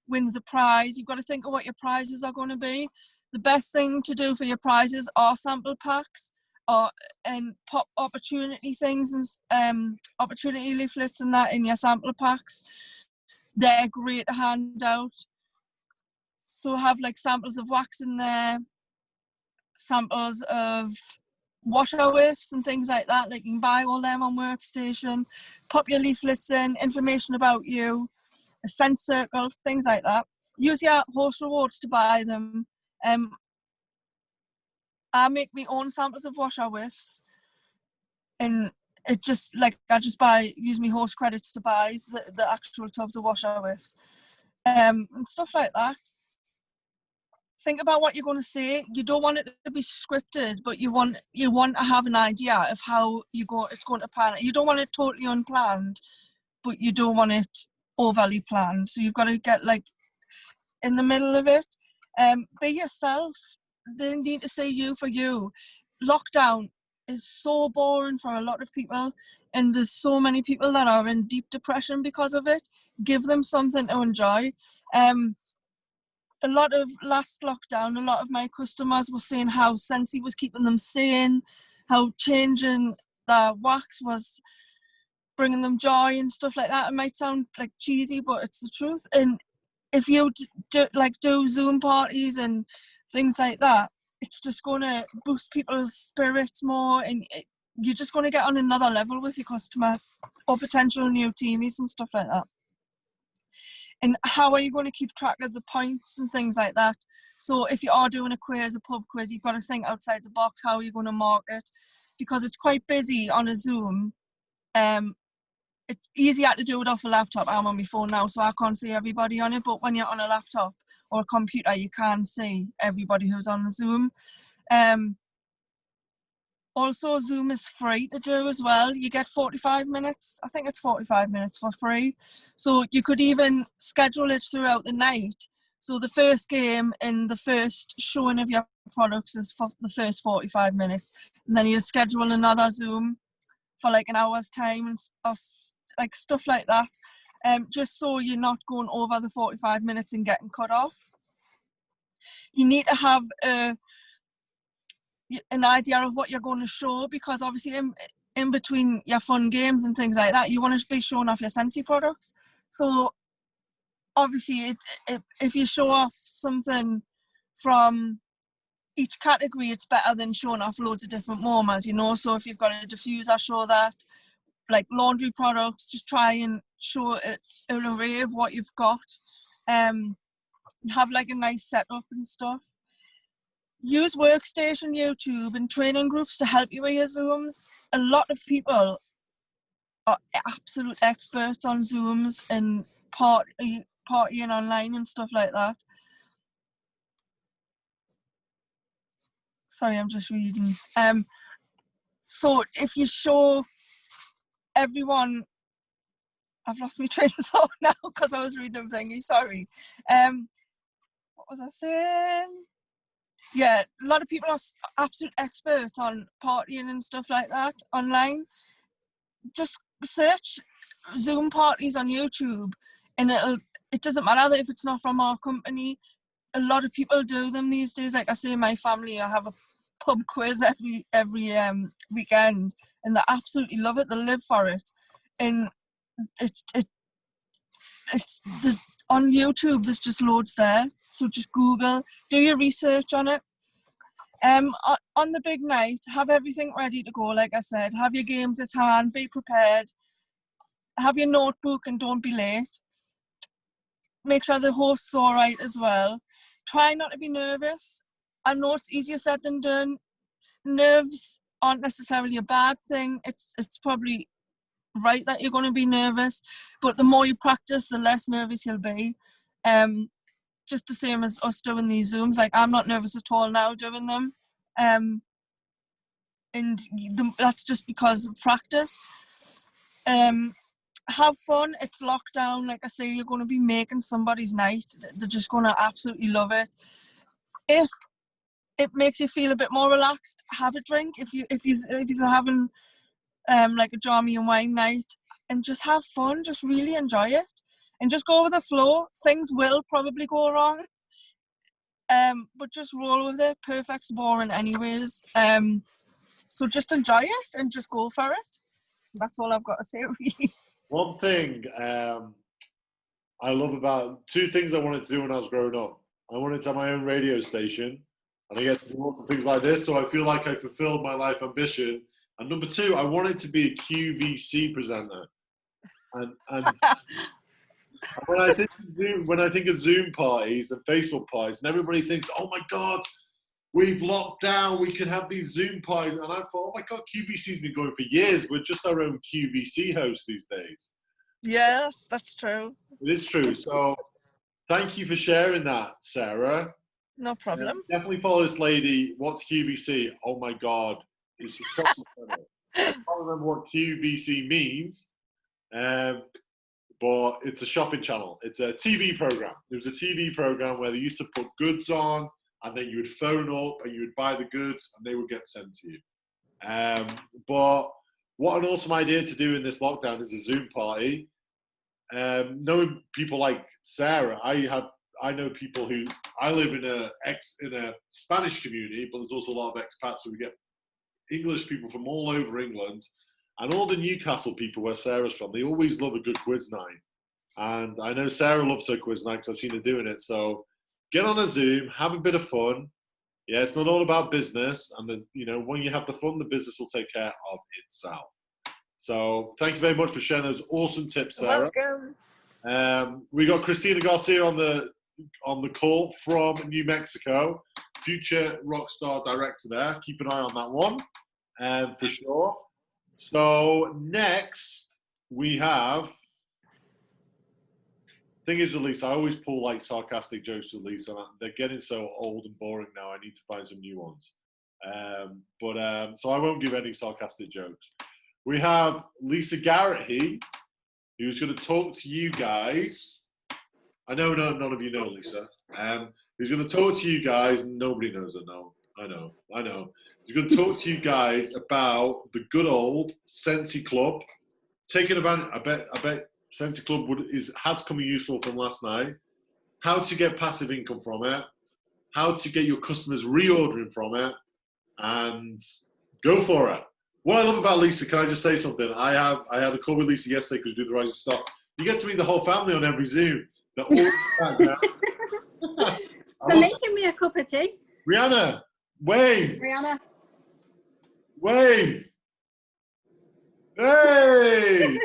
wins a prize. You've got to think of what your prizes are going to be. The best thing to do for your prizes are sample packs, and pop opportunity things and opportunity leaflets and that in your sample packs. They're great to hand out. So have like samples of wax in there, samples of washer whiffs and things like that. Like you can buy all them on workstation. Pop your leaflets in, information about you, a scent circle, things like that. Use your host rewards to buy them. I make my own samples of washer whiffs, and it just like I just use my host credits to buy the actual tubs of washer whiffs, and stuff like that. Think about what you're going to say. You don't want it to be scripted, but you want to have an idea of how it's going to pan. You don't want it totally unplanned, but you don't want it overly planned. So you've got to get like in the middle of it. Be yourself. They need to say you for you. Lockdown is so boring for a lot of people, and there's so many people that are in deep depression because of it. Give them something to enjoy. A lot of last lockdown, a lot of my customers were saying how Scentsy was keeping them sane, how changing the wax was bringing them joy and stuff like that. It might sound like cheesy, but it's the truth. And if you do Zoom parties and things like that, it's just going to boost people's spirits more, and you're just going to get on another level with your customers or potential new teamies and stuff like that. And how are you going to keep track of the points and things like that? So if you are doing a quiz, a pub quiz, you've got to think outside the box. How are you going to market? Because it's quite busy on a Zoom. It's easier to do it off a laptop. I'm on my phone now, so I can't see everybody on it. But when you're on a laptop or a computer, you can see everybody who's on the Zoom. Also, Zoom is free to do as well. You get 45 minutes. I think it's 45 minutes for free. So you could even schedule it throughout the night. So the first game and the first showing of your products is for the first 45 minutes. And then you schedule another Zoom for like an hour's time or like stuff like that. Just so you're not going over the 45 minutes and getting cut off. You need to have an idea of what you're going to show, because obviously in between your fun games and things like that, you want to be showing off your Scentsy products. So obviously if you show off something from each category, it's better than showing off loads of different moments, you know. So if you've got a diffuser, show that. Like laundry products, just try and show an array of what you've got. Have like a nice setup and stuff. Use Workstation, YouTube and training groups to help you with your Zooms. A lot of people are absolute experts on Zooms and partying online and stuff like that. Sorry, I'm just reading. So if you show everyone, I've lost my train of thought now because I was reading a thingy, sorry. What was I saying? Yeah, a lot of people are absolute experts on partying and stuff like that online. Just search Zoom parties on YouTube, and it doesn't matter if it's not from our company. A lot of people do them these days. Like I say, in my family, I have a pub quiz every weekend, and they absolutely love it. They live for it, and it's on YouTube. There's just loads there. So just Google, do your research on it. On the big night, have everything ready to go. Like I said, have your games at hand, be prepared, have your notebook and don't be late. Make sure the host's all right as well. Try not to be nervous. I know it's easier said than done. Nerves aren't necessarily a bad thing. It's probably right that you're going to be nervous, but the more you practice, the less nervous you'll be. Just the same as us doing these Zooms. Like, I'm not nervous at all now doing them. That's just because of practice. Have fun. It's lockdown. Like I say, you're going to be making somebody's night. They're just going to absolutely love it. If it makes you feel a bit more relaxed, have a drink. If you're having like a Jammy and wine night, and just have fun. Just really enjoy it, and just go with the flow. Things will probably go wrong, but just roll with it. Perfect's boring anyways. So just enjoy it and just go for it. That's all I've got to say, really. One thing I love about, two things I wanted to do when I was growing up. I wanted to have my own radio station, and I get to do lots of things like this, so I feel like I fulfilled my life ambition. And number two, I wanted to be a QVC presenter. And when I think of Zoom parties and Facebook parties, and everybody thinks, oh my God, we've locked down, we can have these Zoom parties. And I thought, oh my God, QVC's been going for years. We're just our own QVC host these days. Yes, that's true. It is true. So thank you for sharing that, Sarah. No problem. Definitely follow this lady. What's QVC? Oh my God. It's a shopping channel. I can't remember what QVC means, but it's a shopping channel. It's a TV program. There was a TV program where they used to put goods on, and then you would phone up and you would buy the goods and they would get sent to you. But what an awesome idea to do in this lockdown is a Zoom party. Knowing people like Sarah, I know people who, I live in a Spanish community, but there's also a lot of expats, so we get English people from all over England, and all the Newcastle people where Sarah's from, they always love a good quiz night. And I know Sarah loves her quiz night because I've seen her doing it. So get on a Zoom, have a bit of fun. Yeah, it's not all about business. And then, when you have the fun, the business will take care of itself. So thank you very much for sharing those awesome tips, Sarah. Welcome. We got Christina Garcia on the call from New Mexico, future rock star director there. Keep an eye on that one, for sure. So next we have. Thing is, with Lisa, I always pull like sarcastic jokes with Lisa, and they're getting so old and boring now. I need to find some new ones. So I won't give any sarcastic jokes. We have Lisa Garrity, who's going to talk to you guys. I know none of you know Lisa. Who's going to talk to you guys. Nobody knows her. No, I know. He's going to talk to you guys about the good old Scentsy Club. Taking advantage, I bet Scentsy Club has come useful from last night. How to get passive income from it. How to get your customers reordering from it. And go for it. What I love about Lisa, can I just say something? I had a call with Lisa yesterday because we do the Rise of Stock. You get to meet the whole family on every Zoom. They're all They're making me a cup of tea. Rihanna, wave. Rihanna. Wave. Hey!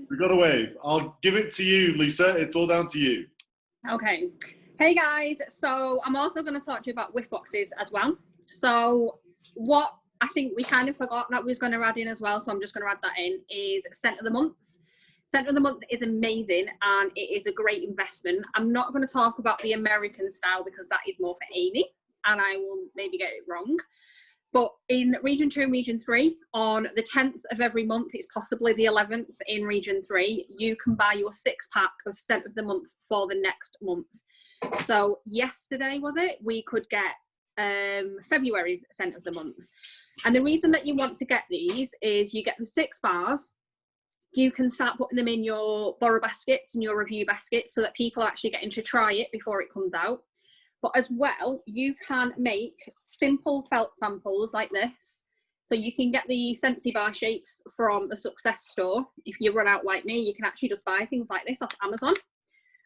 We got a wave. I'll give it to you, Lisa. It's all down to you. Okay. Hey guys. So I'm also going to talk to you about whiff boxes as well. So what I think we kind of forgot that we was going to add in as well, so I'm just going to add that in, is Scent of the Month. Scent of the Month is amazing and it is a great investment. I'm not going to talk about the American style because that is more for Amy and I will maybe get it wrong. But in Region 2 and Region 3, on the 10th of every month, it's possibly the 11th in Region 3, you can buy your 6-pack of Scent of the Month for the next month. So yesterday, was it? We could get February's Scent of the Month. And the reason that you want to get these is you get the 6 bars. You can start putting them in your borrow baskets and your review baskets so that people are actually getting to try it before it comes out. But as well, you can make simple felt samples like this. So you can get the Scentsy bar shapes from the Success store. If you run out like me, you can actually just buy things like this off Amazon.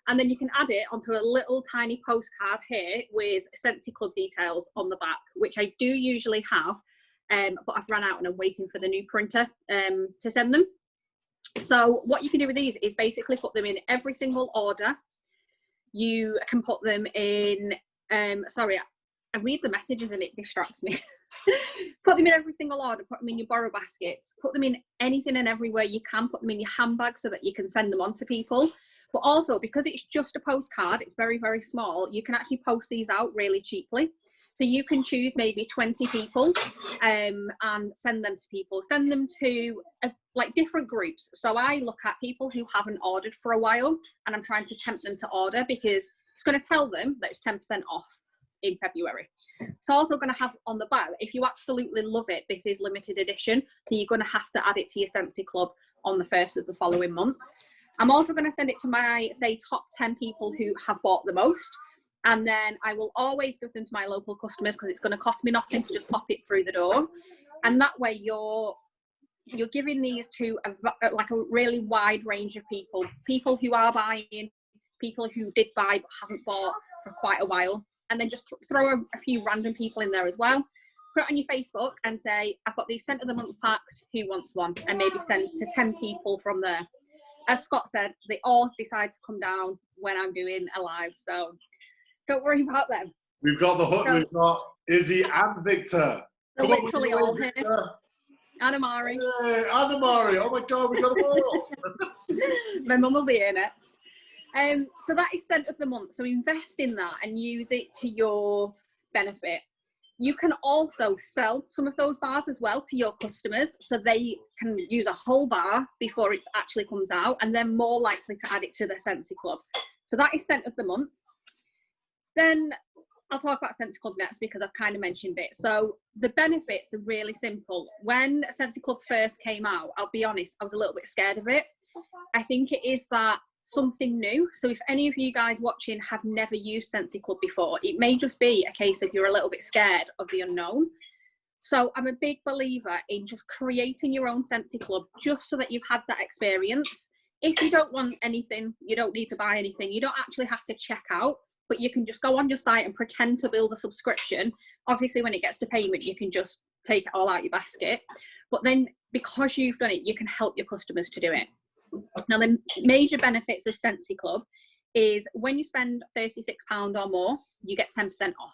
And then you can add it onto a little tiny postcard here with Scentsy Club details on the back, which I do usually have, but I've run out and I'm waiting for the new printer to send them. So what you can do with these is basically put them in every single order. You can put them in, sorry, I read the messages and it distracts me. Put them in every single order, put them in your borrow baskets, put them in anything and everywhere you can, put them in your handbag so that you can send them on to people. But also, because it's just a postcard, it's very, very small, you can actually post these out really cheaply. So you can choose maybe 20 people and send them to people. Send them to like different groups. So I look at people who haven't ordered for a while, and I'm trying to tempt them to order because it's going to tell them that it's 10% off in February. It's also going to have on the back, if you absolutely love it, this is limited edition. So you're going to have to add it to your Scentsy Club on the 1st of the following month. I'm also going to send it to my, say, top 10 people who have bought the most. And then I will always give them to my local customers because it's going to cost me nothing to just pop it through the door. And that way you're giving these to like a really wide range of people who are buying, people who did buy but haven't bought for quite a while. And then just throw a few random people in there as well. Put it on your Facebook and say, I've got these Scent of the Month packs, who wants one? And maybe send to 10 people from there. As Scott said, they all decide to come down when I'm doing a live, so don't worry about them. We've got the hook, so, we've got Izzy and Victor. They're literally all here. Anna Mari. Hey, Anna Mari, oh my God, we got them all. My mum will be here next. So that is Scent of the Month. So invest in that and use it to your benefit. You can also sell some of those bars as well to your customers, so they can use a whole bar before it actually comes out, and they're more likely to add it to their Scentsy Club. So that is Scent of the Month. Then I'll talk about Scentsy Club next because I've kind of mentioned it. So the benefits are really simple. When Scentsy Club first came out, I'll be honest, I was a little bit scared of it. I think it is that something new. So if any of you guys watching have never used Scentsy Club before, it may just be a case of you're a little bit scared of the unknown. So I'm a big believer in just creating your own Scentsy Club just so that you've had that experience. If you don't want anything, you don't need to buy anything. You don't actually have to check out, but you can just go on your site and pretend to build a subscription. Obviously, when it gets to payment, you can just take it all out your basket. But then because you've done it, you can help your customers to do it. Now, the major benefits of Scentsy Club is when you spend £36 or more, you get 10% off.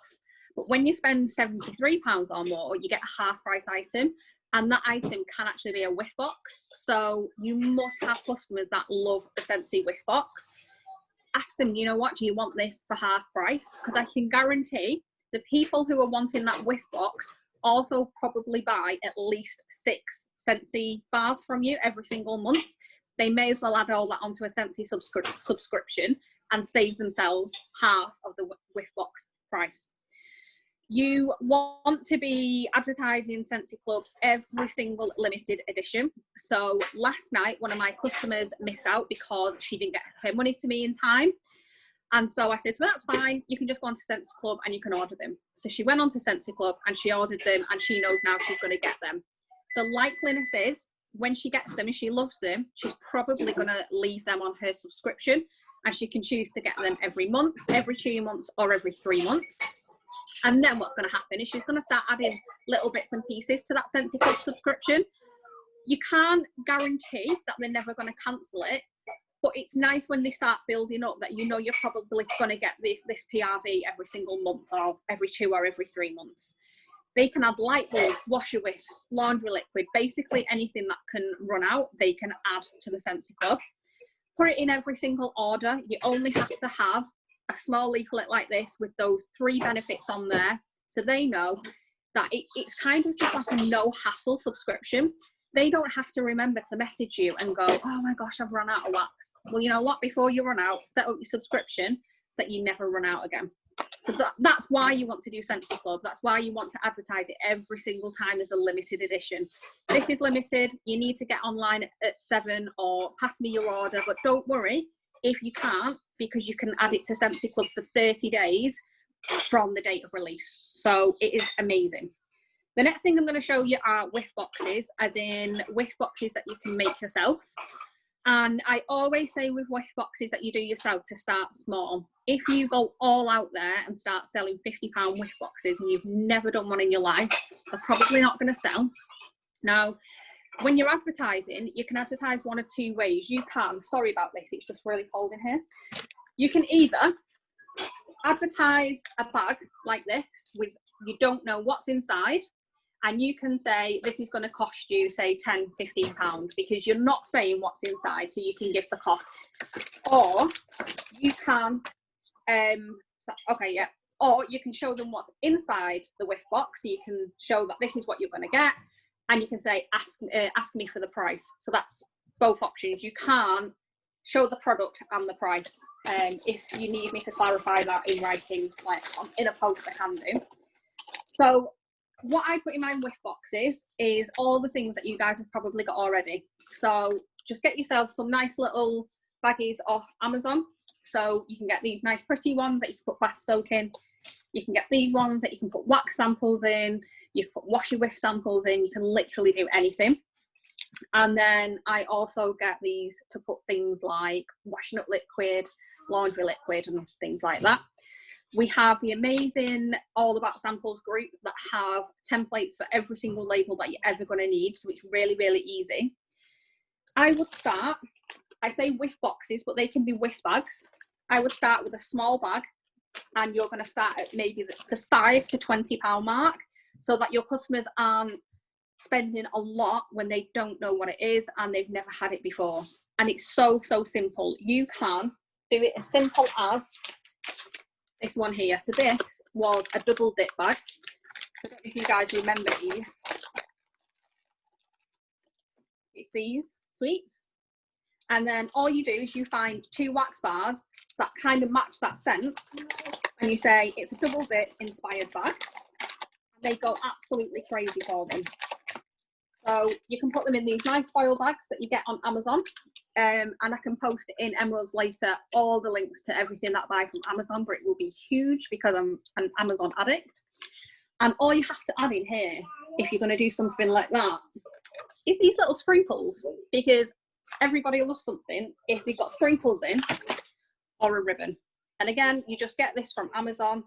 But when you spend £73 or more, you get a half price item. And that item can actually be a whiff box. So you must have customers that love the Scentsy whiff box. Ask them, you know what, do you want this for half price? Because I can guarantee the people who are wanting that whiff box also probably buy at least 6 Scentsy bars from you every single month. They may as well add all that onto a Scentsy subscription and save themselves half of the whiff box price. You want to be advertising Scentsy Club every single limited edition. So last night, one of my customers missed out because she didn't get her money to me in time. And so I said, well, that's fine. You can just go on to Scentsy Club and you can order them. So she went on to Scentsy Club and she ordered them, and she knows now she's going to get them. The likeliness is when she gets them and she loves them, she's probably going to leave them on her subscription, and she can choose to get them every month, every 2 months, or every 3 months. And then what's going to happen is she's going to start adding little bits and pieces to that Scentsy Club subscription. You can't guarantee that they're never going to cancel it, but it's nice when they start building up that you know you're probably going to get this PRV every single month, or every 2 or every 3 months. They can add light bulbs, washer whiffs, laundry liquid, basically anything that can run out, they can add to the Scentsy Club. Put it in every single order. You only have to have a small leaflet like this with those 3 benefits on there, so they know that it's kind of just like a no hassle subscription. They don't have to remember to message you and go, oh my gosh, I've run out of wax. Well, you know what, before you run out, set up your subscription so that you never run out again. So that's why you want to do Scentsy Club. That's why you want to advertise it every single time there's a limited edition. This is limited. You need to get online at 7 or pass me your order, but don't worry if you can't, because you can add it to Scentsy Club for 30 days from the date of release. So it is amazing. The next thing I'm going to show you are whiff boxes, as in whiff boxes that you can make yourself. And I always say with whiff boxes that you do yourself to start small. If you go all out there and start selling £50 whiff boxes and you've never done one in your life, they're probably not going to sell. Now, when you're advertising, you can advertise one of 2 ways. You can, sorry about this, it's just really cold in here. You can either advertise a bag like this with, you don't know what's inside, and you can say this is going to cost you, say, £10–15, because you're not saying what's inside, so you can give the cost. Or you can or you can show them what's inside the whiff box, so you can show that this is what you're going to get, and you can say ask me for the price. So that's both options. You can show the product and the price. If you need me to clarify that in writing, like in a post, I can do. So what I put in my whiff boxes is all the things that you guys have probably got already. So just get yourself some nice little baggies off Amazon. So you can get these nice pretty ones that you can put bath soak in. You can get these ones that you can put wax samples in. You can put washy whiff samples in. You can literally do anything. And then I also get these to put things like washing up liquid, laundry liquid, and things like that. We have the amazing All About Samples group that have templates for every single label that you're ever going to need. So it's really, really easy. I would start, I say whiff boxes, but they can be whiff bags. I would start with a small bag, and you're going to start at maybe the £5 to £20 mark, so that your customers aren't spending a lot when they don't know what it is and they've never had it before. And it's so, so simple. You can do it as simple as this one here. So this was a double dip bag. I don't know if you guys remember these. It's these sweets. And then all you do is you find 2 wax bars that kind of match that scent, and you say it's a double dip inspired bag. And they go absolutely crazy for them. So you can put them in these nice foil bags that you get on Amazon. And I can post in Emeralds later all the links to everything that I buy from Amazon, but it will be huge because I'm an Amazon addict. And all you have to add in here, if you're going to do something like that, is these little sprinkles, because everybody loves something if they've got sprinkles in or a ribbon. And again, you just get this from Amazon.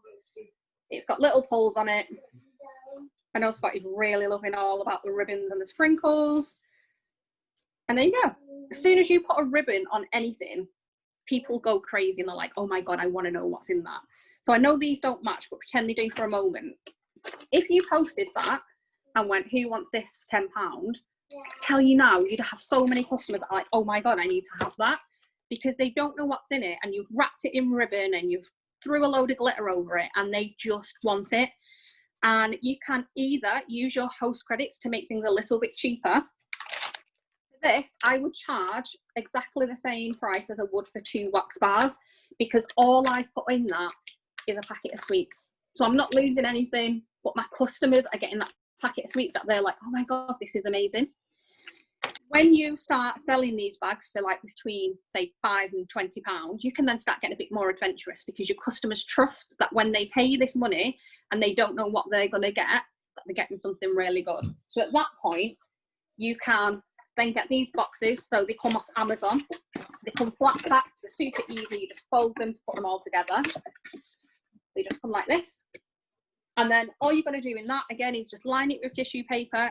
It's got little pulls on it. I know Scott is really loving all about the ribbons and the sprinkles. And there you go. As soon as you put a ribbon on anything, people go crazy and they're like, oh my God, I want to know what's in that. So I know these don't match, but pretend they do for a moment. If you posted that and went, who wants this for £10? I tell you now, you'd have so many customers that are like, oh my God, I need to have that, because they don't know what's in it, and you've wrapped it in ribbon and you've threw a load of glitter over it, and they just want it. And you can either use your host credits to make things a little bit cheaper. For this, I would charge exactly the same price as I would for 2 wax bars, because all I put in that is a packet of sweets. So I'm not losing anything, but my customers are getting that packet of sweets that they're like, oh my God, this is amazing. When you start selling these bags for like between say £5 and £20, you can then start getting a bit more adventurous, because your customers trust that when they pay you this money and they don't know what they're going to get, that they're getting something really good. So at that point, you can then get these boxes. So they come off Amazon. They come flat packed. They're super easy. You just fold them to put them all together. They just come like this. And then all you're going to do in that, again, is just line it with tissue paper,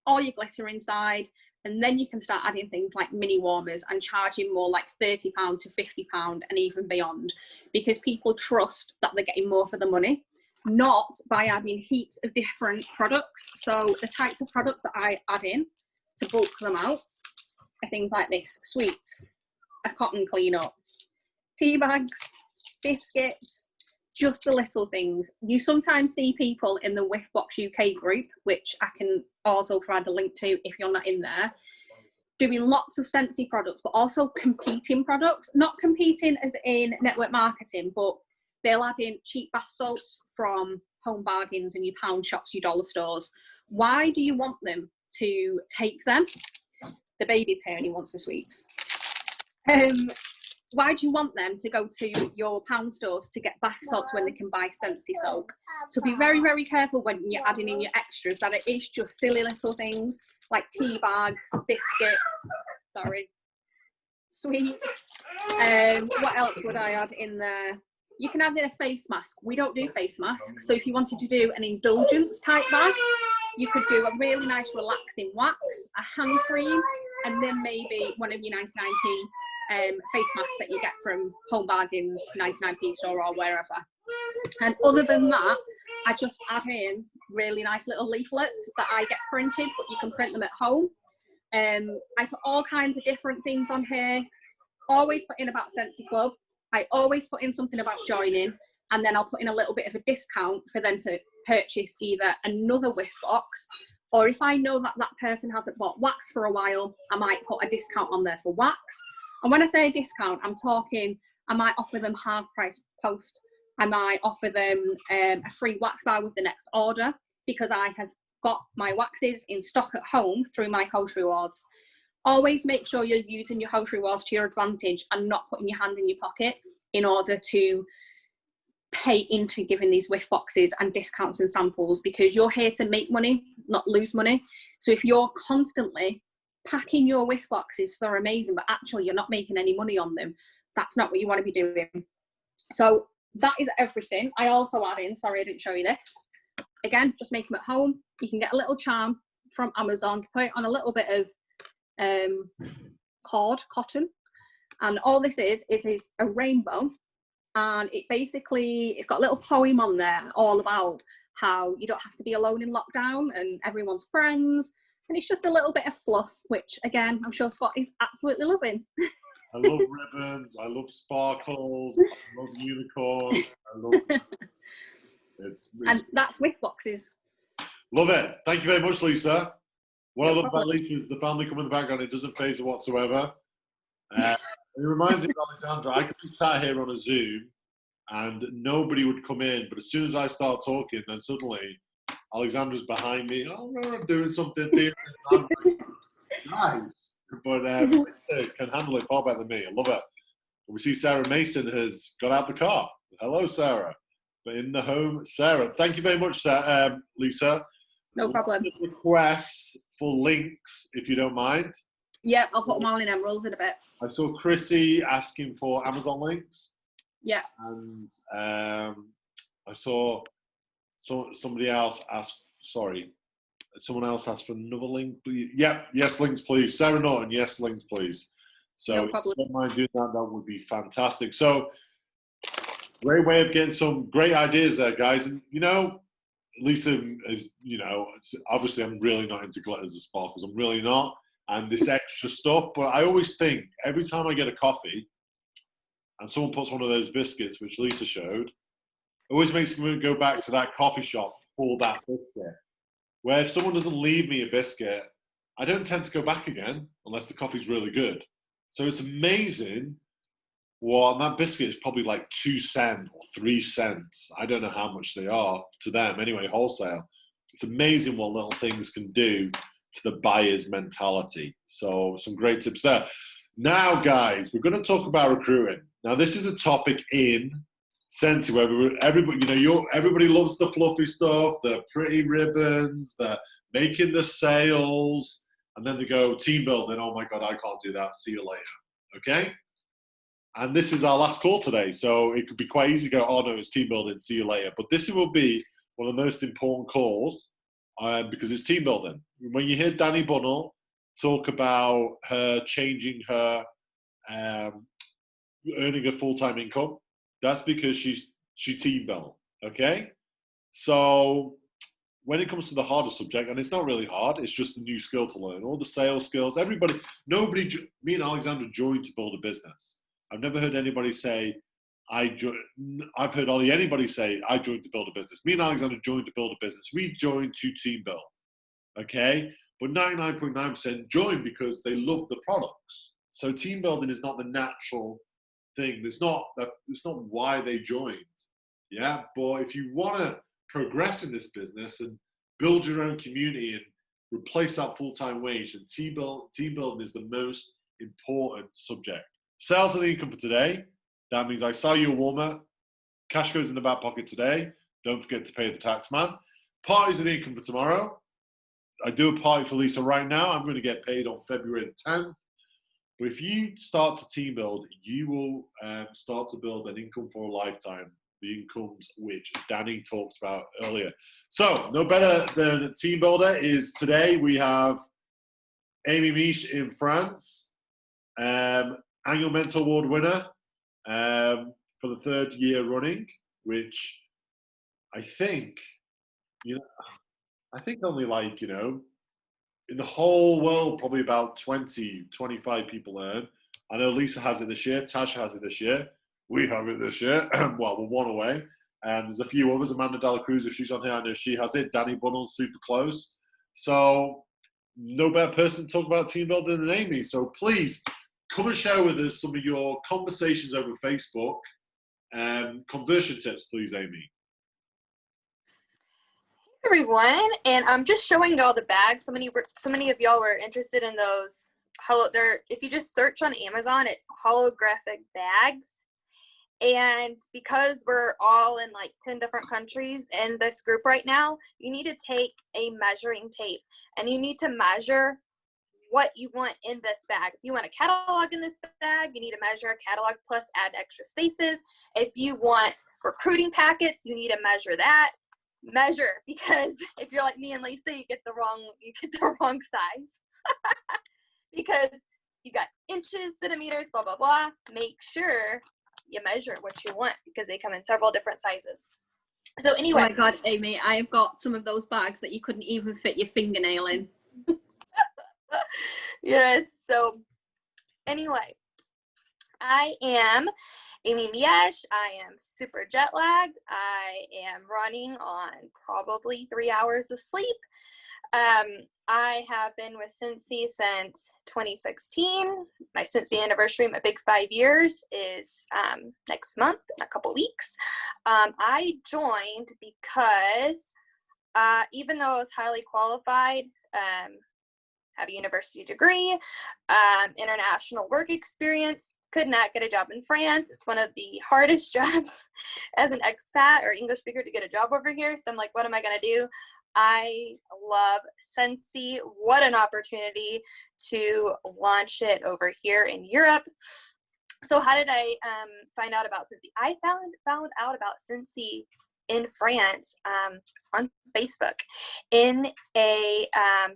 all your glitter inside, and then you can start adding things like mini warmers and charging more like £30 to £50 and even beyond, because people trust that they're getting more for the money, not by adding heaps of different products. So the types of products that I add in to bulk them out are things like this: sweets, a cotton cleanup, tea bags, biscuits, just the little things. You sometimes see people in the Whiff Box UK group, which I can also provide the link to if you're not in there, doing lots of Scentsy products, but also competing products. Not competing as in network marketing, but they'll add in cheap bath salts from Home Bargains and your pound shops, your dollar stores. Why do you want them to take them? The baby's here and he wants the sweets. Why do you want them to go to your pound stores to get bath salts when they can buy Scentsy soak? So be very, very careful when you're adding in your extras that it is just silly little things like tea bags, biscuits, sweets. What else would I add in there? You can add in a face mask. We don't do face masks. So if you wanted to do an indulgence type bag, you could do a really nice relaxing wax, a hand cream, and then maybe one of your 99p face masks that you get from Home Bargains, 99p store or wherever. And other than that, I just add in really nice little leaflets that I get printed, but you can print them at home. I put all kinds of different things on here. Always put in about Scentsy Club. I always put in something about joining, and then I'll put in a little bit of a discount for them to purchase either another whiff box, or if I know that that person hasn't bought wax for a while, I might put a discount on there for wax. And when I say a discount, I'm talking, I might offer them half price post. I might offer them a free wax bar with the next order, because I have got my waxes in stock at home through my host rewards. Always make sure you're using your host rewards to your advantage and not putting your hand in your pocket in order to pay into giving these whiff boxes and discounts and samples, because you're here to make money, not lose money. So if you're constantly packing your whiff boxes, they're amazing, but actually you're not making any money on them, that's not what you want to be doing. So that is everything. I also add in, sorry I didn't show you this, again, just make them at home. You can get a little charm from Amazon, put it on a little bit of cotton, and all this is a rainbow, and it's got a little poem on there all about how you don't have to be alone in lockdown and everyone's friends, and it's just a little bit of fluff, which again I'm sure Scott is absolutely loving. I love ribbons, I love sparkles, I love unicorns, I love and that's whiff boxes. Love it. Thank you very much, Lisa. What I love about Lisa is the family come in the background. It doesn't phase her whatsoever. It reminds me of Alexandra. I could be sat here on a Zoom and nobody would come in, but as soon as I start talking, then suddenly Alexandra's behind me. Oh, I'm doing something. I'm like, nice. But Lisa can handle it far better than me. I love it. And we see Sarah Mason has got out the car. Hello, Sarah. But in the home, Sarah. Thank you very much, Lisa. No problem. Requests for links, if you don't mind. Yeah, I'll put them all in emeralds in a bit. I saw Chrissy asking for Amazon links. Yeah. And I saw somebody else ask, someone else asked for another link. Yeah, yes, links, please. Sarah Norton, yes, links, please. So no problem. if you don't mind doing that, that would be fantastic. So, great way of getting some great ideas there, guys. And, you know, Lisa is, you know, obviously I'm really not into glitters and sparkles. I'm really not. And this extra stuff. But I always think every time I get a coffee and someone puts one of those biscuits, which Lisa showed, it always makes me go back to that coffee shop for that biscuit. Where if someone doesn't leave me a biscuit, I don't tend to go back again unless the coffee's really good. So it's amazing. Well, and that biscuit is probably like 2 cents or 3 cents. I don't know how much they are to them. Anyway, wholesale. It's amazing what little things can do to the buyer's mentality. So some great tips there. Now, guys, we're going to talk about recruiting. Now, this is a topic in Scentsy where everybody, you know, everybody loves the fluffy stuff, the pretty ribbons, the making the sales, and then they go team building. Oh my God, I can't do that. See you later. Okay. And this is our last call today, so it could be quite easy to go, oh no, it's team building, see you later. But this will be one of the most important calls because it's team building. When you hear Danni Bunnel talk about her changing her, earning a full-time income, that's because she team built, okay? So when it comes to the harder subject, and it's not really hard, it's just a new skill to learn. All the sales skills, me and Alexandra joined to build a business. I've never heard anybody say, I've heard anybody say, I joined to build a business. Me and Alexandra joined to build a business. We joined to team build, okay? But 99.9% joined because they love the products. So team building is not the natural thing. It's not why they joined, yeah? But if you want to progress in this business and build your own community and replace that full-time wage, then team building is the most important subject. Sales and income for today. That means I sell you a warmer. Cash goes in the back pocket today. Don't forget to pay the tax man. Parties and income for tomorrow. I do a party for Lisa right now. I'm going to get paid on February the 10th. But if you start to team build, you will start to build an income for a lifetime. The incomes which Danny talked about earlier. So no better than a team builder is today we have Amy Miesch in France. Annual Mentor Award winner for the 3rd year running, which I think you know, I think only like, you know, in the whole world, probably about 20, 25 people earn. I know Lisa has it this year. Tasha has it this year. We have it this year. Well, we're one away. And there's a few others. Amanda Dela Cruz, if she's on here, I know she has it. Danni Bunnel's super close. So no better person to talk about team building than Amy. So please come and share with us some of your conversations over Facebook. Conversion tips, please, Amy. Everyone, and I'm just showing y'all the bags. So many of y'all were interested in those. If you just search on Amazon, it's holographic bags. And because we're all in like 10 different countries in this group right now, you need to take a measuring tape and you need to measure what you want in this bag. If you want a catalog in this bag, you need to measure a catalog plus add extra spaces. If you want recruiting packets, you need to measure that. Measure, because if you're like me and Lisa, you get the wrong size. Because you got inches, centimeters, blah blah blah. Make sure you measure what you want because they come in several different sizes. So anyway. Oh my God, Amy, I've got some of those bags that you couldn't even fit your fingernail in. Yes, so anyway, I am Amy Miesch. I am super jet lagged. I am running on probably 3 hours of sleep. I have been with Scentsy since 2016. My Scentsy anniversary, my big 5 years, is next month, in a couple weeks. I joined because even though I was highly qualified, have a university degree, international work experience, could not get a job in France. It's one of the hardest jobs as an expat or English speaker to get a job over here. So I'm like, what am I going to do? I love Scentsy. What an opportunity to launch it over here in Europe. So how did I find out about Scentsy? I found out about Scentsy in France on Facebook in a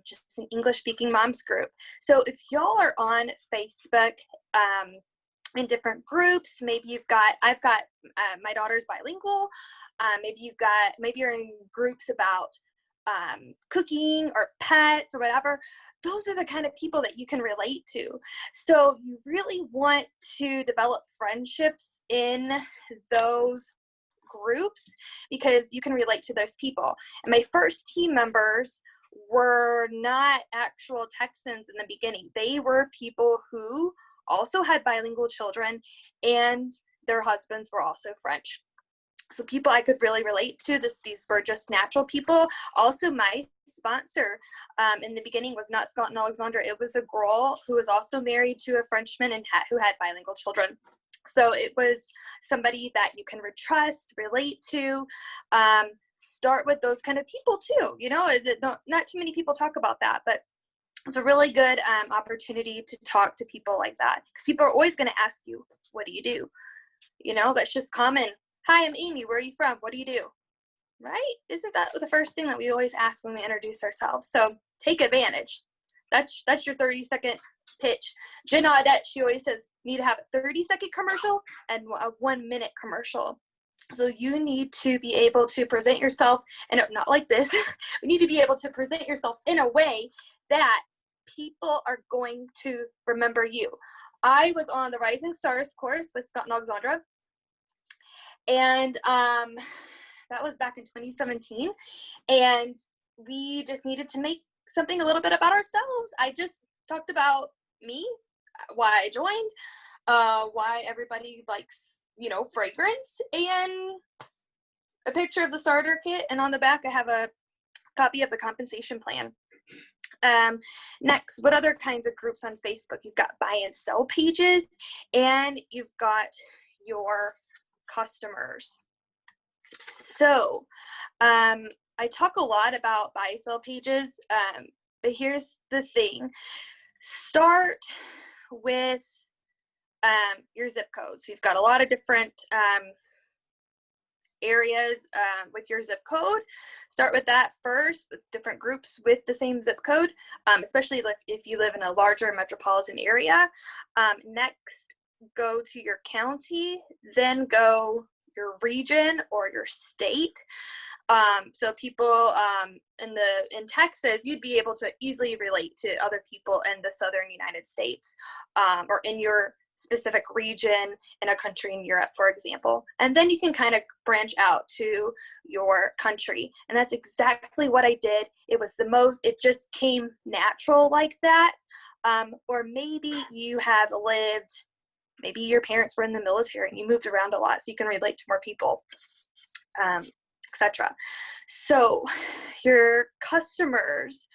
just an English speaking moms group. So if y'all are on Facebook in different groups, maybe I've got my daughter's bilingual, maybe you're in groups about cooking or pets or whatever. Those are the kind of people that you can relate to. So you really want to develop friendships in those groups because you can relate to those people. And my first team members were not actual Texans in the beginning. They were people who also had bilingual children and their husbands were also French. So people I could really relate to. These were just natural people. Also, my sponsor in the beginning was not Scott and Alexandra. It was a girl who was also married to a Frenchman and who had bilingual children. So it was somebody that you can trust, relate to. Start with those kind of people too. You know, not too many people talk about that, but it's a really good opportunity to talk to people like that. Because people are always going to ask you, what do you do? You know, that's just common. Hi, I'm Amy. Where are you from? What do you do? Right? Isn't that the first thing that we always ask when we introduce ourselves? So take advantage. That's your 30-second pitch. Jen Audette, she always says, you need to have a 30-second commercial and a 1-minute commercial. So you need to be able to present yourself, and not like this. You need to be able to present yourself in a way that people are going to remember you. I was on the Rising Stars course with Scott and Alexandra. And that was back in 2017. And we just needed to make something a little bit about ourselves. I just talked about me, why I joined, why everybody likes, you know, fragrance, and a picture of the starter kit. And on the back, I have a copy of the compensation plan. Next, what other kinds of groups on Facebook? You've got buy and sell pages, and you've got your customers. So I talk a lot about buy sell pages, but here's the thing. Start with your zip code. So you've got a lot of different areas with your zip code. Start with that first, with different groups with the same zip code, especially if you live in a larger metropolitan area. Next, go to your county, then go your region or your state. So people in Texas, you'd be able to easily relate to other people in the southern United States, or in your specific region in a country in Europe, for example. And then you can kind of branch out to your country. And that's exactly what I did. It just came natural like that. Or maybe you have lived, maybe your parents were in the military and you moved around a lot so you can relate to more people, etc. So your customers,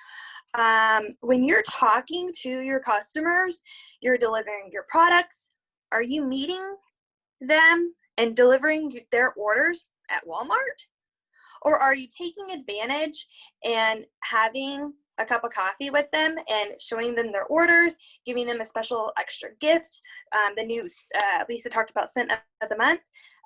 when you're talking to your customers, you're delivering your products. Are you meeting them and delivering their orders at Walmart? Or are you taking advantage and having a cup of coffee with them and showing them their orders, giving them a special extra gift? The new, Lisa talked about Scent of the Month.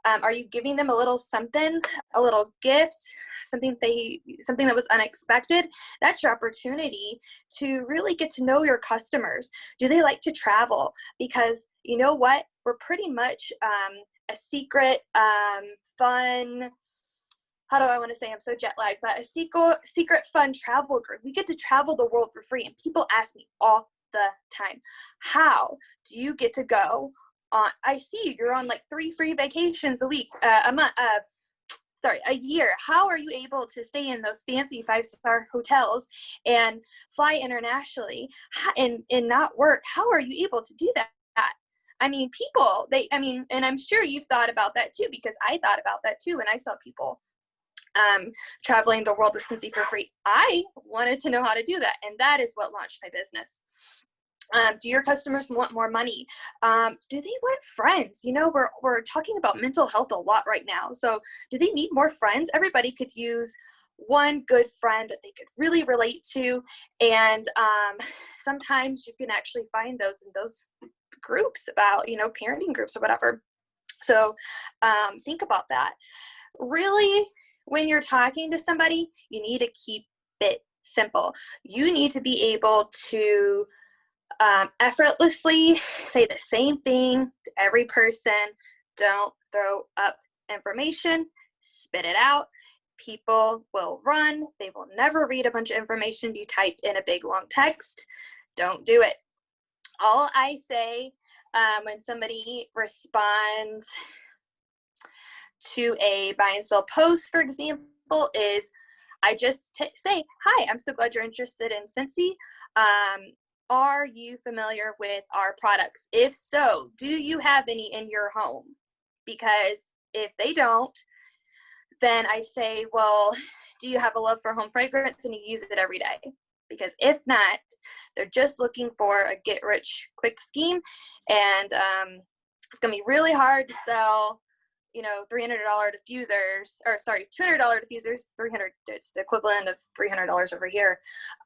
Are you giving them a little something, a little gift, something that was unexpected? That's your opportunity to really get to know your customers. Do they like to travel? Because you know what? We're pretty much a secret, fun, how do I want to say, I'm so jet lagged, but a secret fun travel group. We get to travel the world for free. And people ask me all the time, how do you get to go on? I see you're on like 3 free vacations a year. How are you able to stay in those fancy 5-star hotels and fly internationally and not work? How are you able to do that? I mean, people, and I'm sure you've thought about that too, because I thought about that too when I saw people traveling the world with Scentsy for free. I wanted to know how to do that, and that is what launched my business. Do your customers want more money? Do they want friends? You know, we're talking about mental health a lot right now. So do they need more friends? Everybody could use one good friend that they could really relate to. And sometimes you can actually find those in those groups about, parenting groups or whatever. So think about that. Really, when you're talking to somebody, you need to keep it simple. You need to be able to effortlessly say the same thing to every person. Don't throw up information, spit it out. People will run. They will never read a bunch of information you typed in a big long text. Don't do it. All I say when somebody responds to a buy and sell post, for example, is I just say, hi, I'm so glad you're interested in Scentsy. Are you familiar with our products? If so, do you have any in your home? Because if they don't, then I say, well, do you have a love for home fragrance and you use it every day? Because if not, they're just looking for a get rich quick scheme, and it's gonna be really hard to sell $300 diffusers, or sorry, $200 diffusers, it's the equivalent of $300 over here.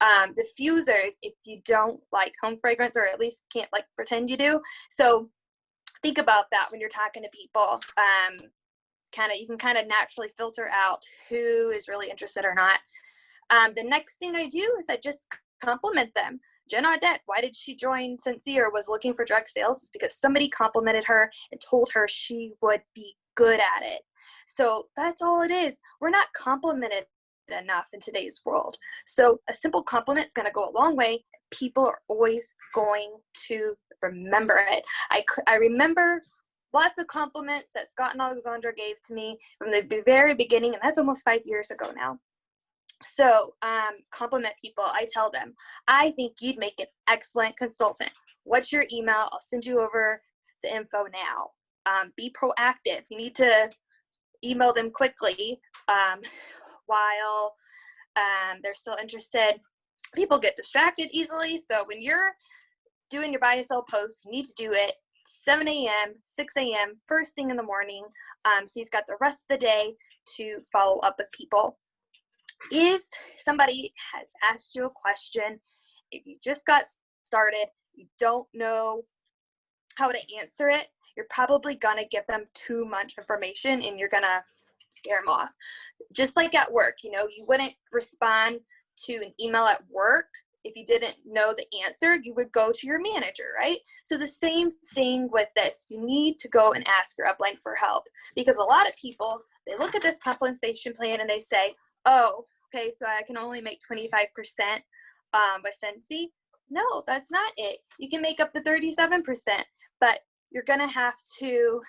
Diffusers, if you don't like home fragrance, or at least can't pretend you do. So think about that when you're talking to people. You can kind of naturally filter out who is really interested or not. The next thing I do is I just compliment them. Jen Audette, why did she join Scentsy or was looking for direct sales? It's because somebody complimented her and told her she would be good at it. So that's all it is. We're not complimented enough in today's world. So a simple compliment is going to go a long way. People are always going to remember it. I remember lots of compliments that Scott and Alexandra gave to me from the very beginning, and that's almost 5 years ago now. So compliment people. I tell them, I think you'd make an excellent consultant. What's your email? I'll send you over the info now. Be proactive. You need to email them quickly while they're still interested. People get distracted easily. So when you're doing your buy and sell posts, you need to do it 7 a.m., 6 a.m., first thing in the morning. So you've got the rest of the day to follow up with people. If somebody has asked you a question, if you just got started, you don't know how to answer it, you're probably going to give them too much information and you're going to scare them off. Just like at work, you wouldn't respond to an email at work if you didn't know the answer, you would go to your manager, right? So the same thing with this. You need to go and ask your upline for help, because a lot of people, they look at this compensation plan and they say, oh, okay, so I can only make 25% by Scentsy. No, that's not it. You can make up to 37%, but you're going to have to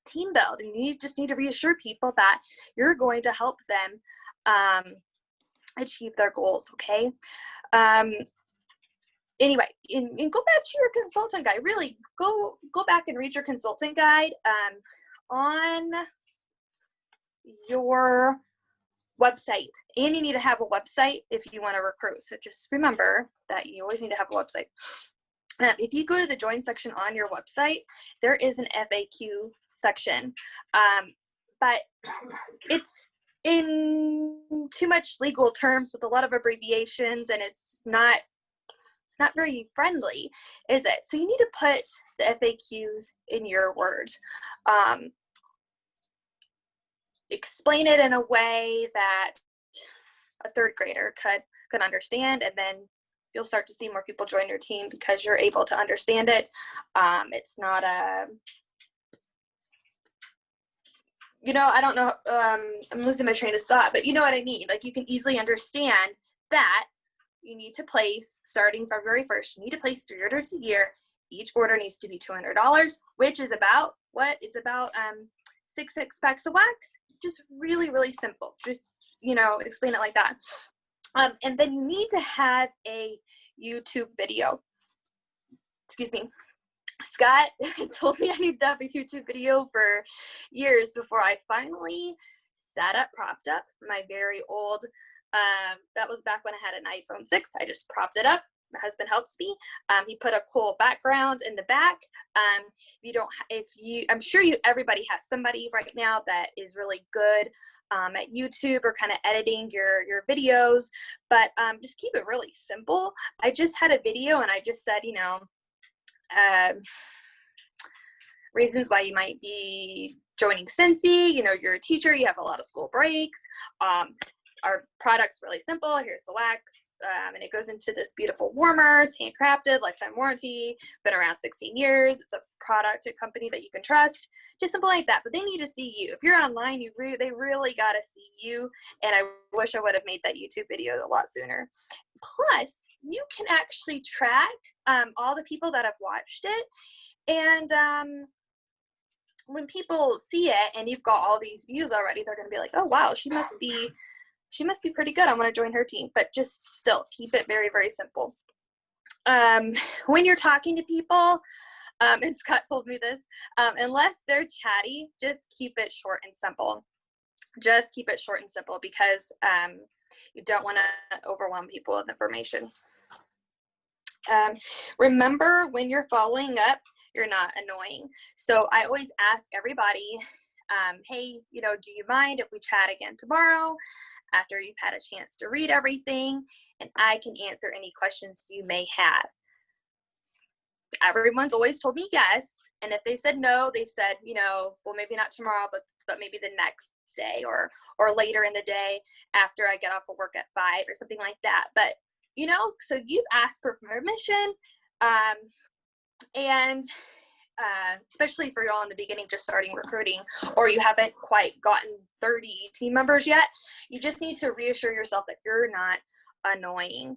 team build, and you just need to reassure people that you're going to help them achieve their goals, okay? Anyway, and go back to your consultant guide. Really, go back and read your consultant guide on your website. And you need to have a website if you want to recruit. So just remember that you always need to have a website. If you go to the join section on your website, there is an FAQ section, but it's in too much legal terms with a lot of abbreviations, and it's not very friendly, is it? So you need to put the FAQs in your words. Explain it in a way that a third grader could understand, and then you'll start to see more people join your team because you're able to understand it. It's not a, I don't know, I'm losing my train of thought, but you know what I mean? Like, you can easily understand that you need to place, starting February 1st, you need to place 3 orders a year. Each order needs to be $200, which is about, what? It's about 6 packs of wax. Just really, really simple. Just, explain it like that. And then you need to have a YouTube video. Excuse me. Scott told me I need to have a YouTube video for years before I finally propped up my very old, that was back when I had an iPhone 6. I just propped it up. My husband helps me. He put a cool background in the back. I'm sure everybody has somebody right now that is really good at YouTube or kind of editing your videos, but just keep it really simple. I just had a video and I just said, reasons why you might be joining Scentsy. You're a teacher, you have a lot of school breaks. Our product's really simple. Here's the wax, and it goes into this beautiful warmer. It's handcrafted, lifetime warranty, been around 16 years. It's a product, a company that you can trust. Just simple like that. But they need to see you. If you're online, they really got to see you. And I wish I would have made that YouTube video a lot sooner. Plus, you can actually track all the people that have watched it. And when people see it and you've got all these views already, they're going to be like, oh, wow, she must be pretty good. I want to join her team. But just still keep it very, very simple. When you're talking to people, and Scott told me this, unless they're chatty, just keep it short and simple. Just keep it short and simple, because you don't want to overwhelm people with information. Remember, when you're following up, you're not annoying. So I always ask everybody, hey, do you mind if we chat again tomorrow after you've had a chance to read everything, and I can answer any questions you may have? Everyone's always told me yes. And if they said no, they've said, well, maybe not tomorrow, but maybe the next day or later in the day after I get off of work at 5 or something like that. But, so you've asked for permission, and especially for y'all in the beginning, just starting recruiting, or you haven't quite gotten 30 team members yet, you just need to reassure yourself that you're not annoying.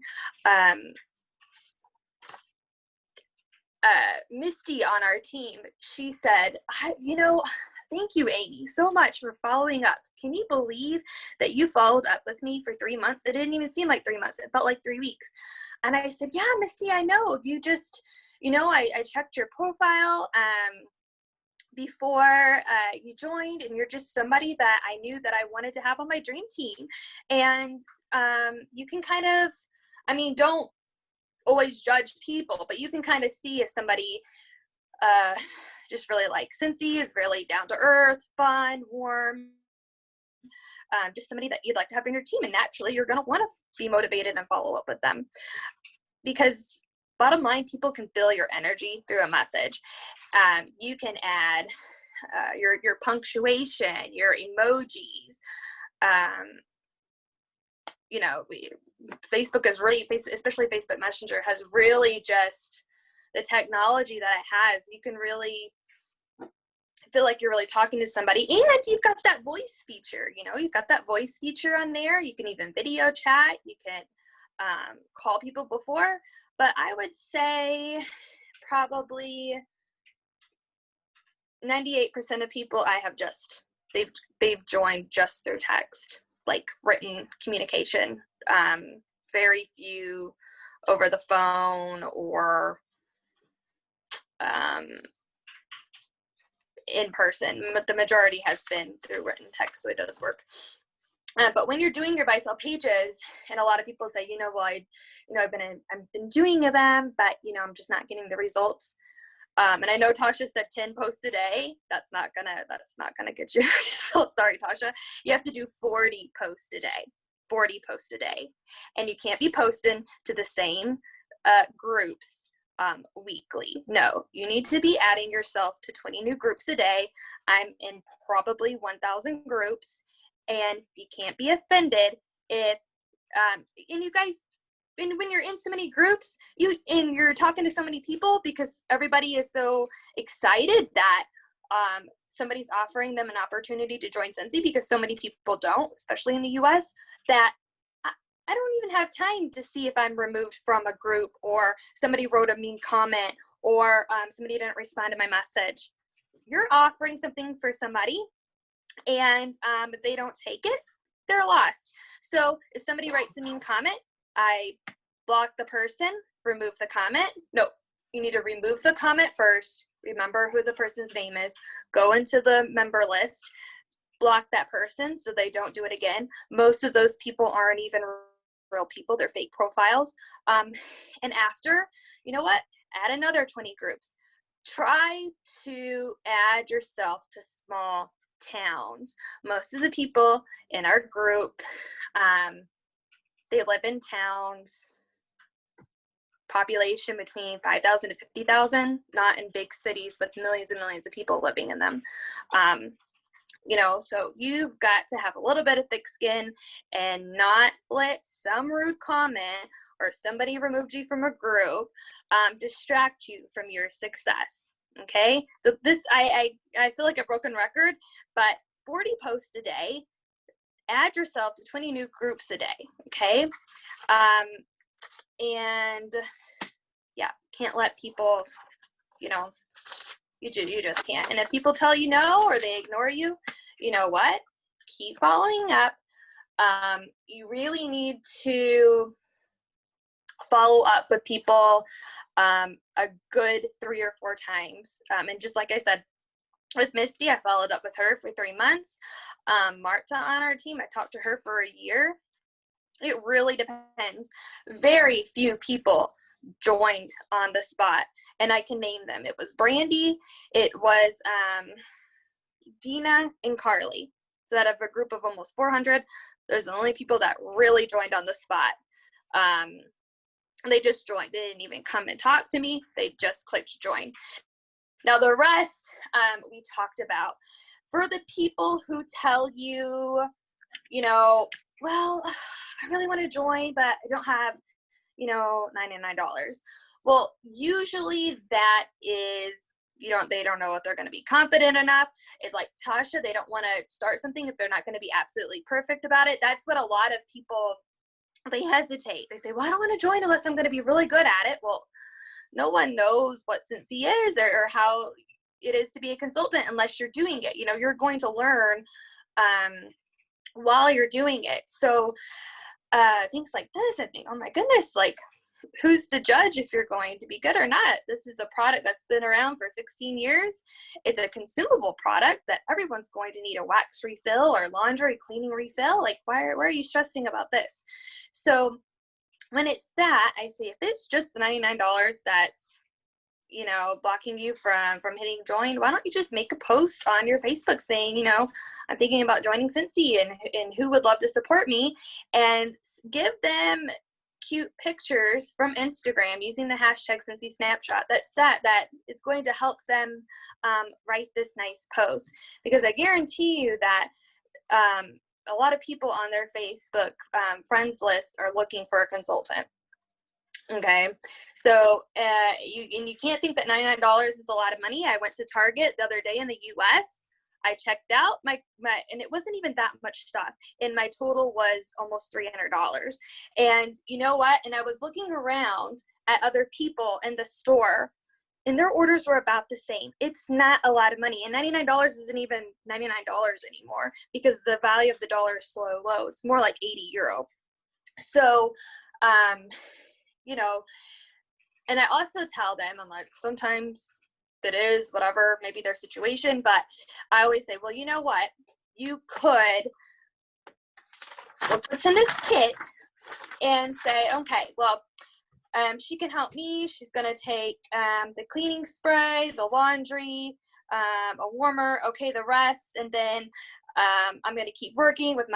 Misty on our team, she said, thank you, Amy, so much for following up. Can you believe that you followed up with me for 3 months? It didn't even seem like 3 months. It felt like 3 weeks. And I said, yeah, Misty, I know. You just, I checked your profile before you joined, and you're just somebody that I knew that I wanted to have on my dream team. And you can kind of, don't always judge people, but you can kind of see if somebody just really like Scentsy, is really down to earth, fun, warm, just somebody that you'd like to have in your team, and naturally you're going to want to be motivated and follow up with them, because bottom line, people can feel your energy through a message. You can add your punctuation, your emojis, you know, Facebook is really, especially Facebook Messenger has really just, the technology that it has, you can really feel like you're really talking to somebody. And you've got that voice feature, you know, you've got that voice feature on there. You can even video chat, you can call people before, but I would say probably 98% of people I have just, they've joined just through text, like written communication. Very few over the phone or in person, but the majority has been through written text, so it does work. But when you're doing your buy sell pages, and a lot of people say, you know, well, I've been doing them, but you know, I'm just not getting the results. And I know Tasha said 10 posts a day. That's not gonna get you results. Sorry, Tasha. You have to do 40 posts a day. 40 posts a day, and you can't be posting to the same groups weekly. No, you need to be adding yourself to 20 new groups a day. I'm in probably 1,000 groups, and you can't be offended if and you guys, when you're in so many groups, you're talking to so many people, because everybody is so excited that somebody's offering them an opportunity to join Scentsy, because so many people don't, especially in the US, that I don't even have time to see if I'm removed from a group, or somebody wrote a mean comment, or somebody didn't respond to my message. You're offering something for somebody, and if they don't take it, they're lost. So if somebody writes a mean comment, I block the person, remove the comment. No, you need to remove the comment first. Remember who the person's name is. Go into the member list, block that person so they don't do it again. Most of those people aren't even real people, they're fake profiles. And after, you know what, add another 20 groups. Try to add yourself to small towns. Most of the people in our group, they live in towns, population between 5,000 to 50,000, not in big cities with millions and millions of people living in them. You know, so you've got to have a little bit of thick skin and not let some rude comment or somebody removed you from a group distract you from your success. Okay, so this, I feel like a broken record, but 40 posts a day, add yourself to 20 new groups a day. Okay, and yeah, can't let people, you know, you just can't. And if people tell you no, or they ignore you, you know what? Keep following up. You really need to follow up with people a good 3 or 4 times. And just like I said, with Misty, I followed up with her for 3 months. Marta on our team, I talked to her for a year. It really depends. Very few people joined on the spot, and I can name them. It was Brandy, it was Dina, and Carly. So out of a group of almost 400, there's the only people that really joined on the spot. They just joined. They didn't even come and talk to me. They just clicked join. Now the rest we talked about. For the people who tell you, you know, well, I really want to join, but I don't have, you know, $99. Well, usually that is, they don't know if they're going to be confident enough. It's like Tasha, they don't want to start something if they're not going to be absolutely perfect about it. That's what a lot of people, they hesitate. They say, well, I don't want to join unless I'm going to be really good at it. Well, no one knows what Scentsy is or how it is to be a consultant unless you're doing it. You know, you're going to learn while you're doing it. So things like this, I think, oh my goodness, like, who's to judge if you're going to be good or not? This is a product that's been around for 16 years. It's a consumable product that everyone's going to need a wax refill or laundry cleaning refill. Like, why are you stressing about this? So when it's that, I say, if it's just the $99 that's, you know, blocking you from hitting join, why don't you just make a post on your Facebook saying, you know, I'm thinking about joining Scentsy and who would love to support me, and give them cute pictures from Instagram using the hashtag Scentsy Snapshot that is going to help them write this nice post. Because I guarantee you that a lot of people on their Facebook friends list are looking for a consultant. Okay, so you can't think that $99 is a lot of money. I went to Target the other day in the US. I checked out my and it wasn't even that much stuff, and my total was almost $300. And you know what? And I was looking around at other people in the store, and their orders were about the same. It's not a lot of money, and $99 isn't even $99 anymore because the value of the dollar is so low. It's more like 80 euro. So, you know, and I also tell them, I'm like, sometimes it is whatever, maybe their situation, but I always say, well, you know what? You could look what's in this kit and say, okay, well, she can help me. She's going to take the cleaning spray, the laundry, a warmer, okay, the rest. And then I'm going to keep working with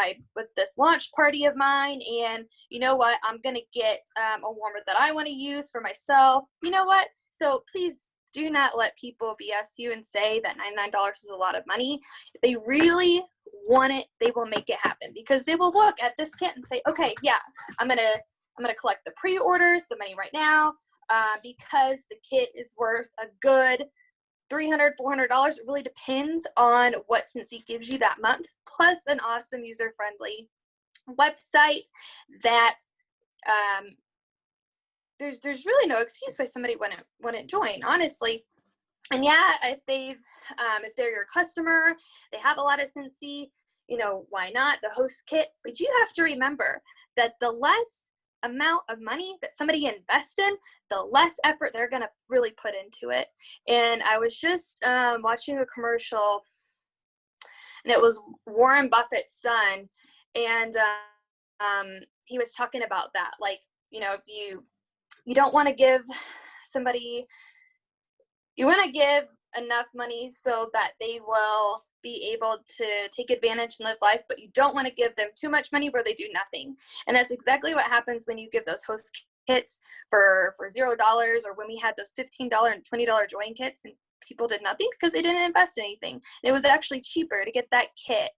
this launch party of mine. And you know what? I'm going to get a warmer that I want to use for myself. You know what? So please do not let people BS you and say that $99 is a lot of money. If they really want it, they will make it happen, because they will look at this kit and say, okay, yeah, I'm gonna collect the pre-orders, the money right now, because the kit is worth a good $300, $400. It really depends on what Scentsy gives you that month, plus an awesome user-friendly website that there's really no excuse why somebody wouldn't join, honestly. And yeah, if they're your customer, they have a lot of Scentsy, you know, why not the host kit? But you have to remember that the less amount of money that somebody invests in, the less effort they're going to really put into it. And I was just watching a commercial, and it was Warren Buffett's son, and he was talking about that, like, you know, if you don't want to give somebody, you want to give enough money so that they will be able to take advantage and live life, but you don't want to give them too much money where they do nothing. And that's exactly what happens when you give those host kits for $0, or when we had those $15 and $20 join kits and people did nothing because they didn't invest in anything. And it was actually cheaper to get that kit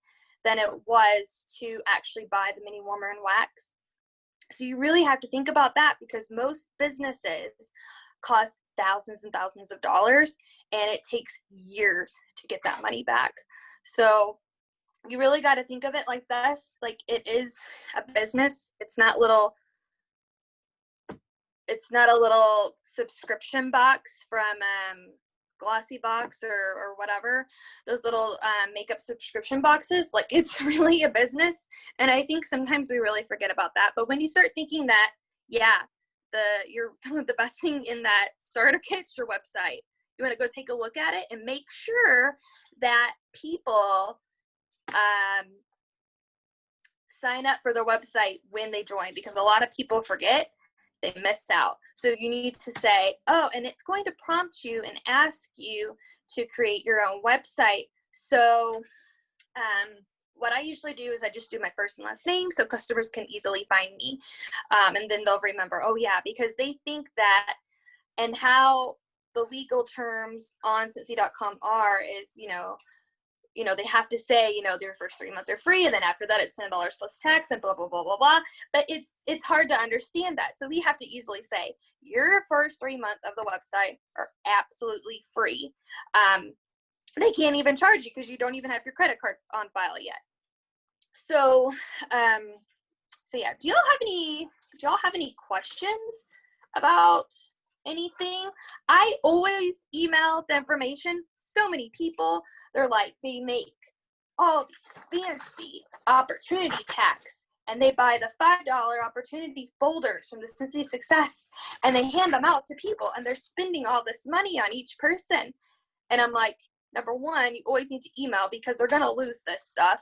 than it was to actually buy the mini warmer and wax. So you really have to think about that, because most businesses cost thousands and thousands of dollars, and it takes years to get that money back. So you really got to think of it like this. Like, it is a business. It's not a little subscription box from Glossy Box or whatever, those little makeup subscription boxes. Like, it's really a business, and I think sometimes we really forget about that. But when you start thinking that, yeah, the best thing in that starter kit is your website. You want to go take a look at it and make sure that people sign up for their website when they join, because a lot of people forget, they miss out. So you need to say, oh, and it's going to prompt you and ask you to create your own website. So what I usually do is I just do my first and last name so customers can easily find me. And then they'll remember, oh yeah, because they think that, and how the legal terms on Scentsy.com is, you know, they have to say, you know, their first 3 months are free, and then after that it's $10 plus tax and blah, blah, blah, blah, blah. But it's hard to understand that. So we have to easily say, your first 3 months of the website are absolutely free. They can't even charge you because you don't even have your credit card on file yet. So, so yeah, do y'all have any questions about anything? I always email the information. So many people, they're like, they make all these fancy opportunity packs, and they buy the $5 opportunity folders from the Scentsy Success, and they hand them out to people, and they're spending all this money on each person. And I'm like, number one, you always need to email, because they're gonna lose this stuff.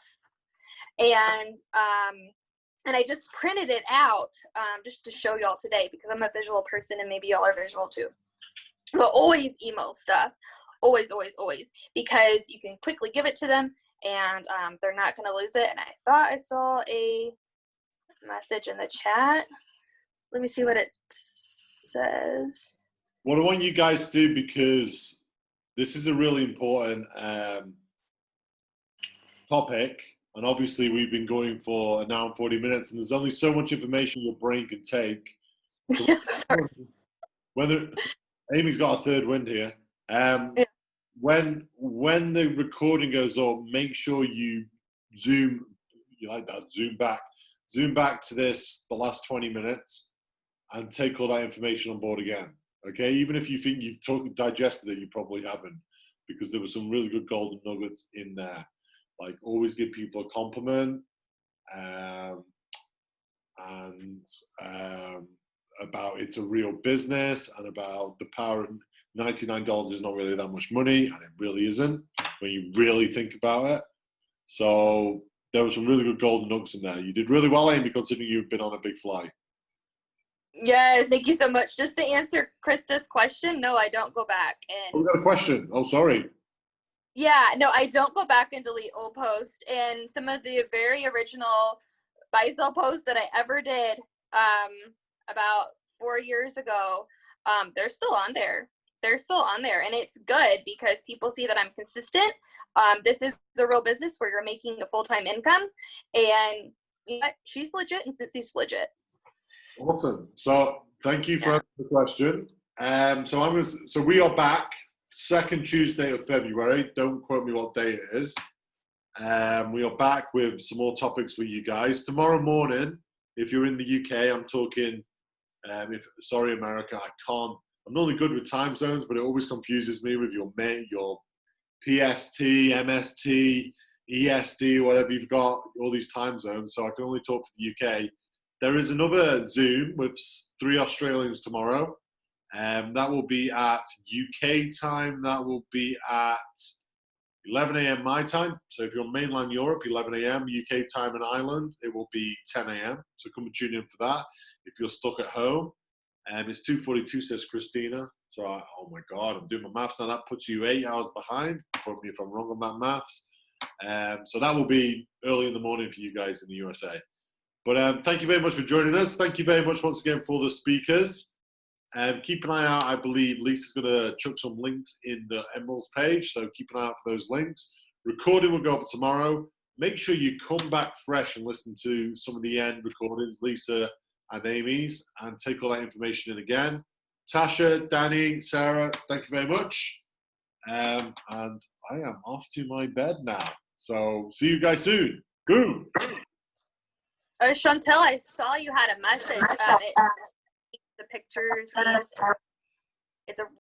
And I just printed it out just to show y'all today, because I'm a visual person and maybe y'all are visual too. But always email stuff. Always, always, always. Because you can quickly give it to them, and they're not going to lose it. And I thought I saw a message in the chat. Let me see what it says. What I want you guys to do, because this is a really important topic, And obviously we've been going for an hour and 40 minutes, and there's only so much information your brain can take. So Sorry. Amy's got a third wind here. Yeah. When the recording goes up, make sure you zoom, you like that, zoom back to the last 20 minutes, and take all that information on board again. Okay, even if you think you've digested it, you probably haven't, because there were some really good golden nuggets in there. Like, always give people a compliment, and about it's a real business, and about the power of $99 is not really that much money, and it really isn't when you really think about it. So there were some really good golden nuggets in there. You did really well, Amy, considering you've been on a big flight. Yes, thank you so much. Just to answer Krista's question, no, I don't go back. Oh, we got a question. Oh, sorry. Yeah, no, I don't go back and delete old posts. And some of the very original buy sell posts that I ever did about 4 years ago, they're still on there. They're still on there, and it's good because people see that I'm consistent. This is a real business where you're making a full-time income, and yeah, she's legit and Scentsy's legit. Awesome. So thank you for the question. So we are back second Tuesday of February. Don't quote me what day it is. We are back with some more topics for you guys tomorrow morning. If you're in the UK, I'm talking. Sorry, America, I can't. I'm not only good with time zones, but it always confuses me with your PST, MST, EST, whatever you've got, all these time zones. So I can only talk for the UK. There is another Zoom with 3 Australians tomorrow. That will be at UK time. That will be at 11 a.m. my time. So if you're in mainland Europe, 11 a.m. UK time in Ireland, it will be 10 a.m. So come and tune in for that. If you're stuck at home, it's 2:42, says Christina. So, oh my God, I'm doing my maths now. That puts you 8 hours behind. Quote me if I'm wrong on that maths. So that will be early in the morning for you guys in the USA. But thank you very much for joining us. Thank you very much once again for the speakers. Keep an eye out. I believe Lisa's going to chuck some links in the Emeralds page, so keep an eye out for those links. Recording will go up tomorrow. Make sure you come back fresh and listen to some of the end recordings, Lisa and Amy's, and take all that information in again. Tasha, Danny, Sarah, thank you very much. And I am off to my bed now. So see you guys soon. Boom. Chantel, I saw you had a message. The pictures. It's a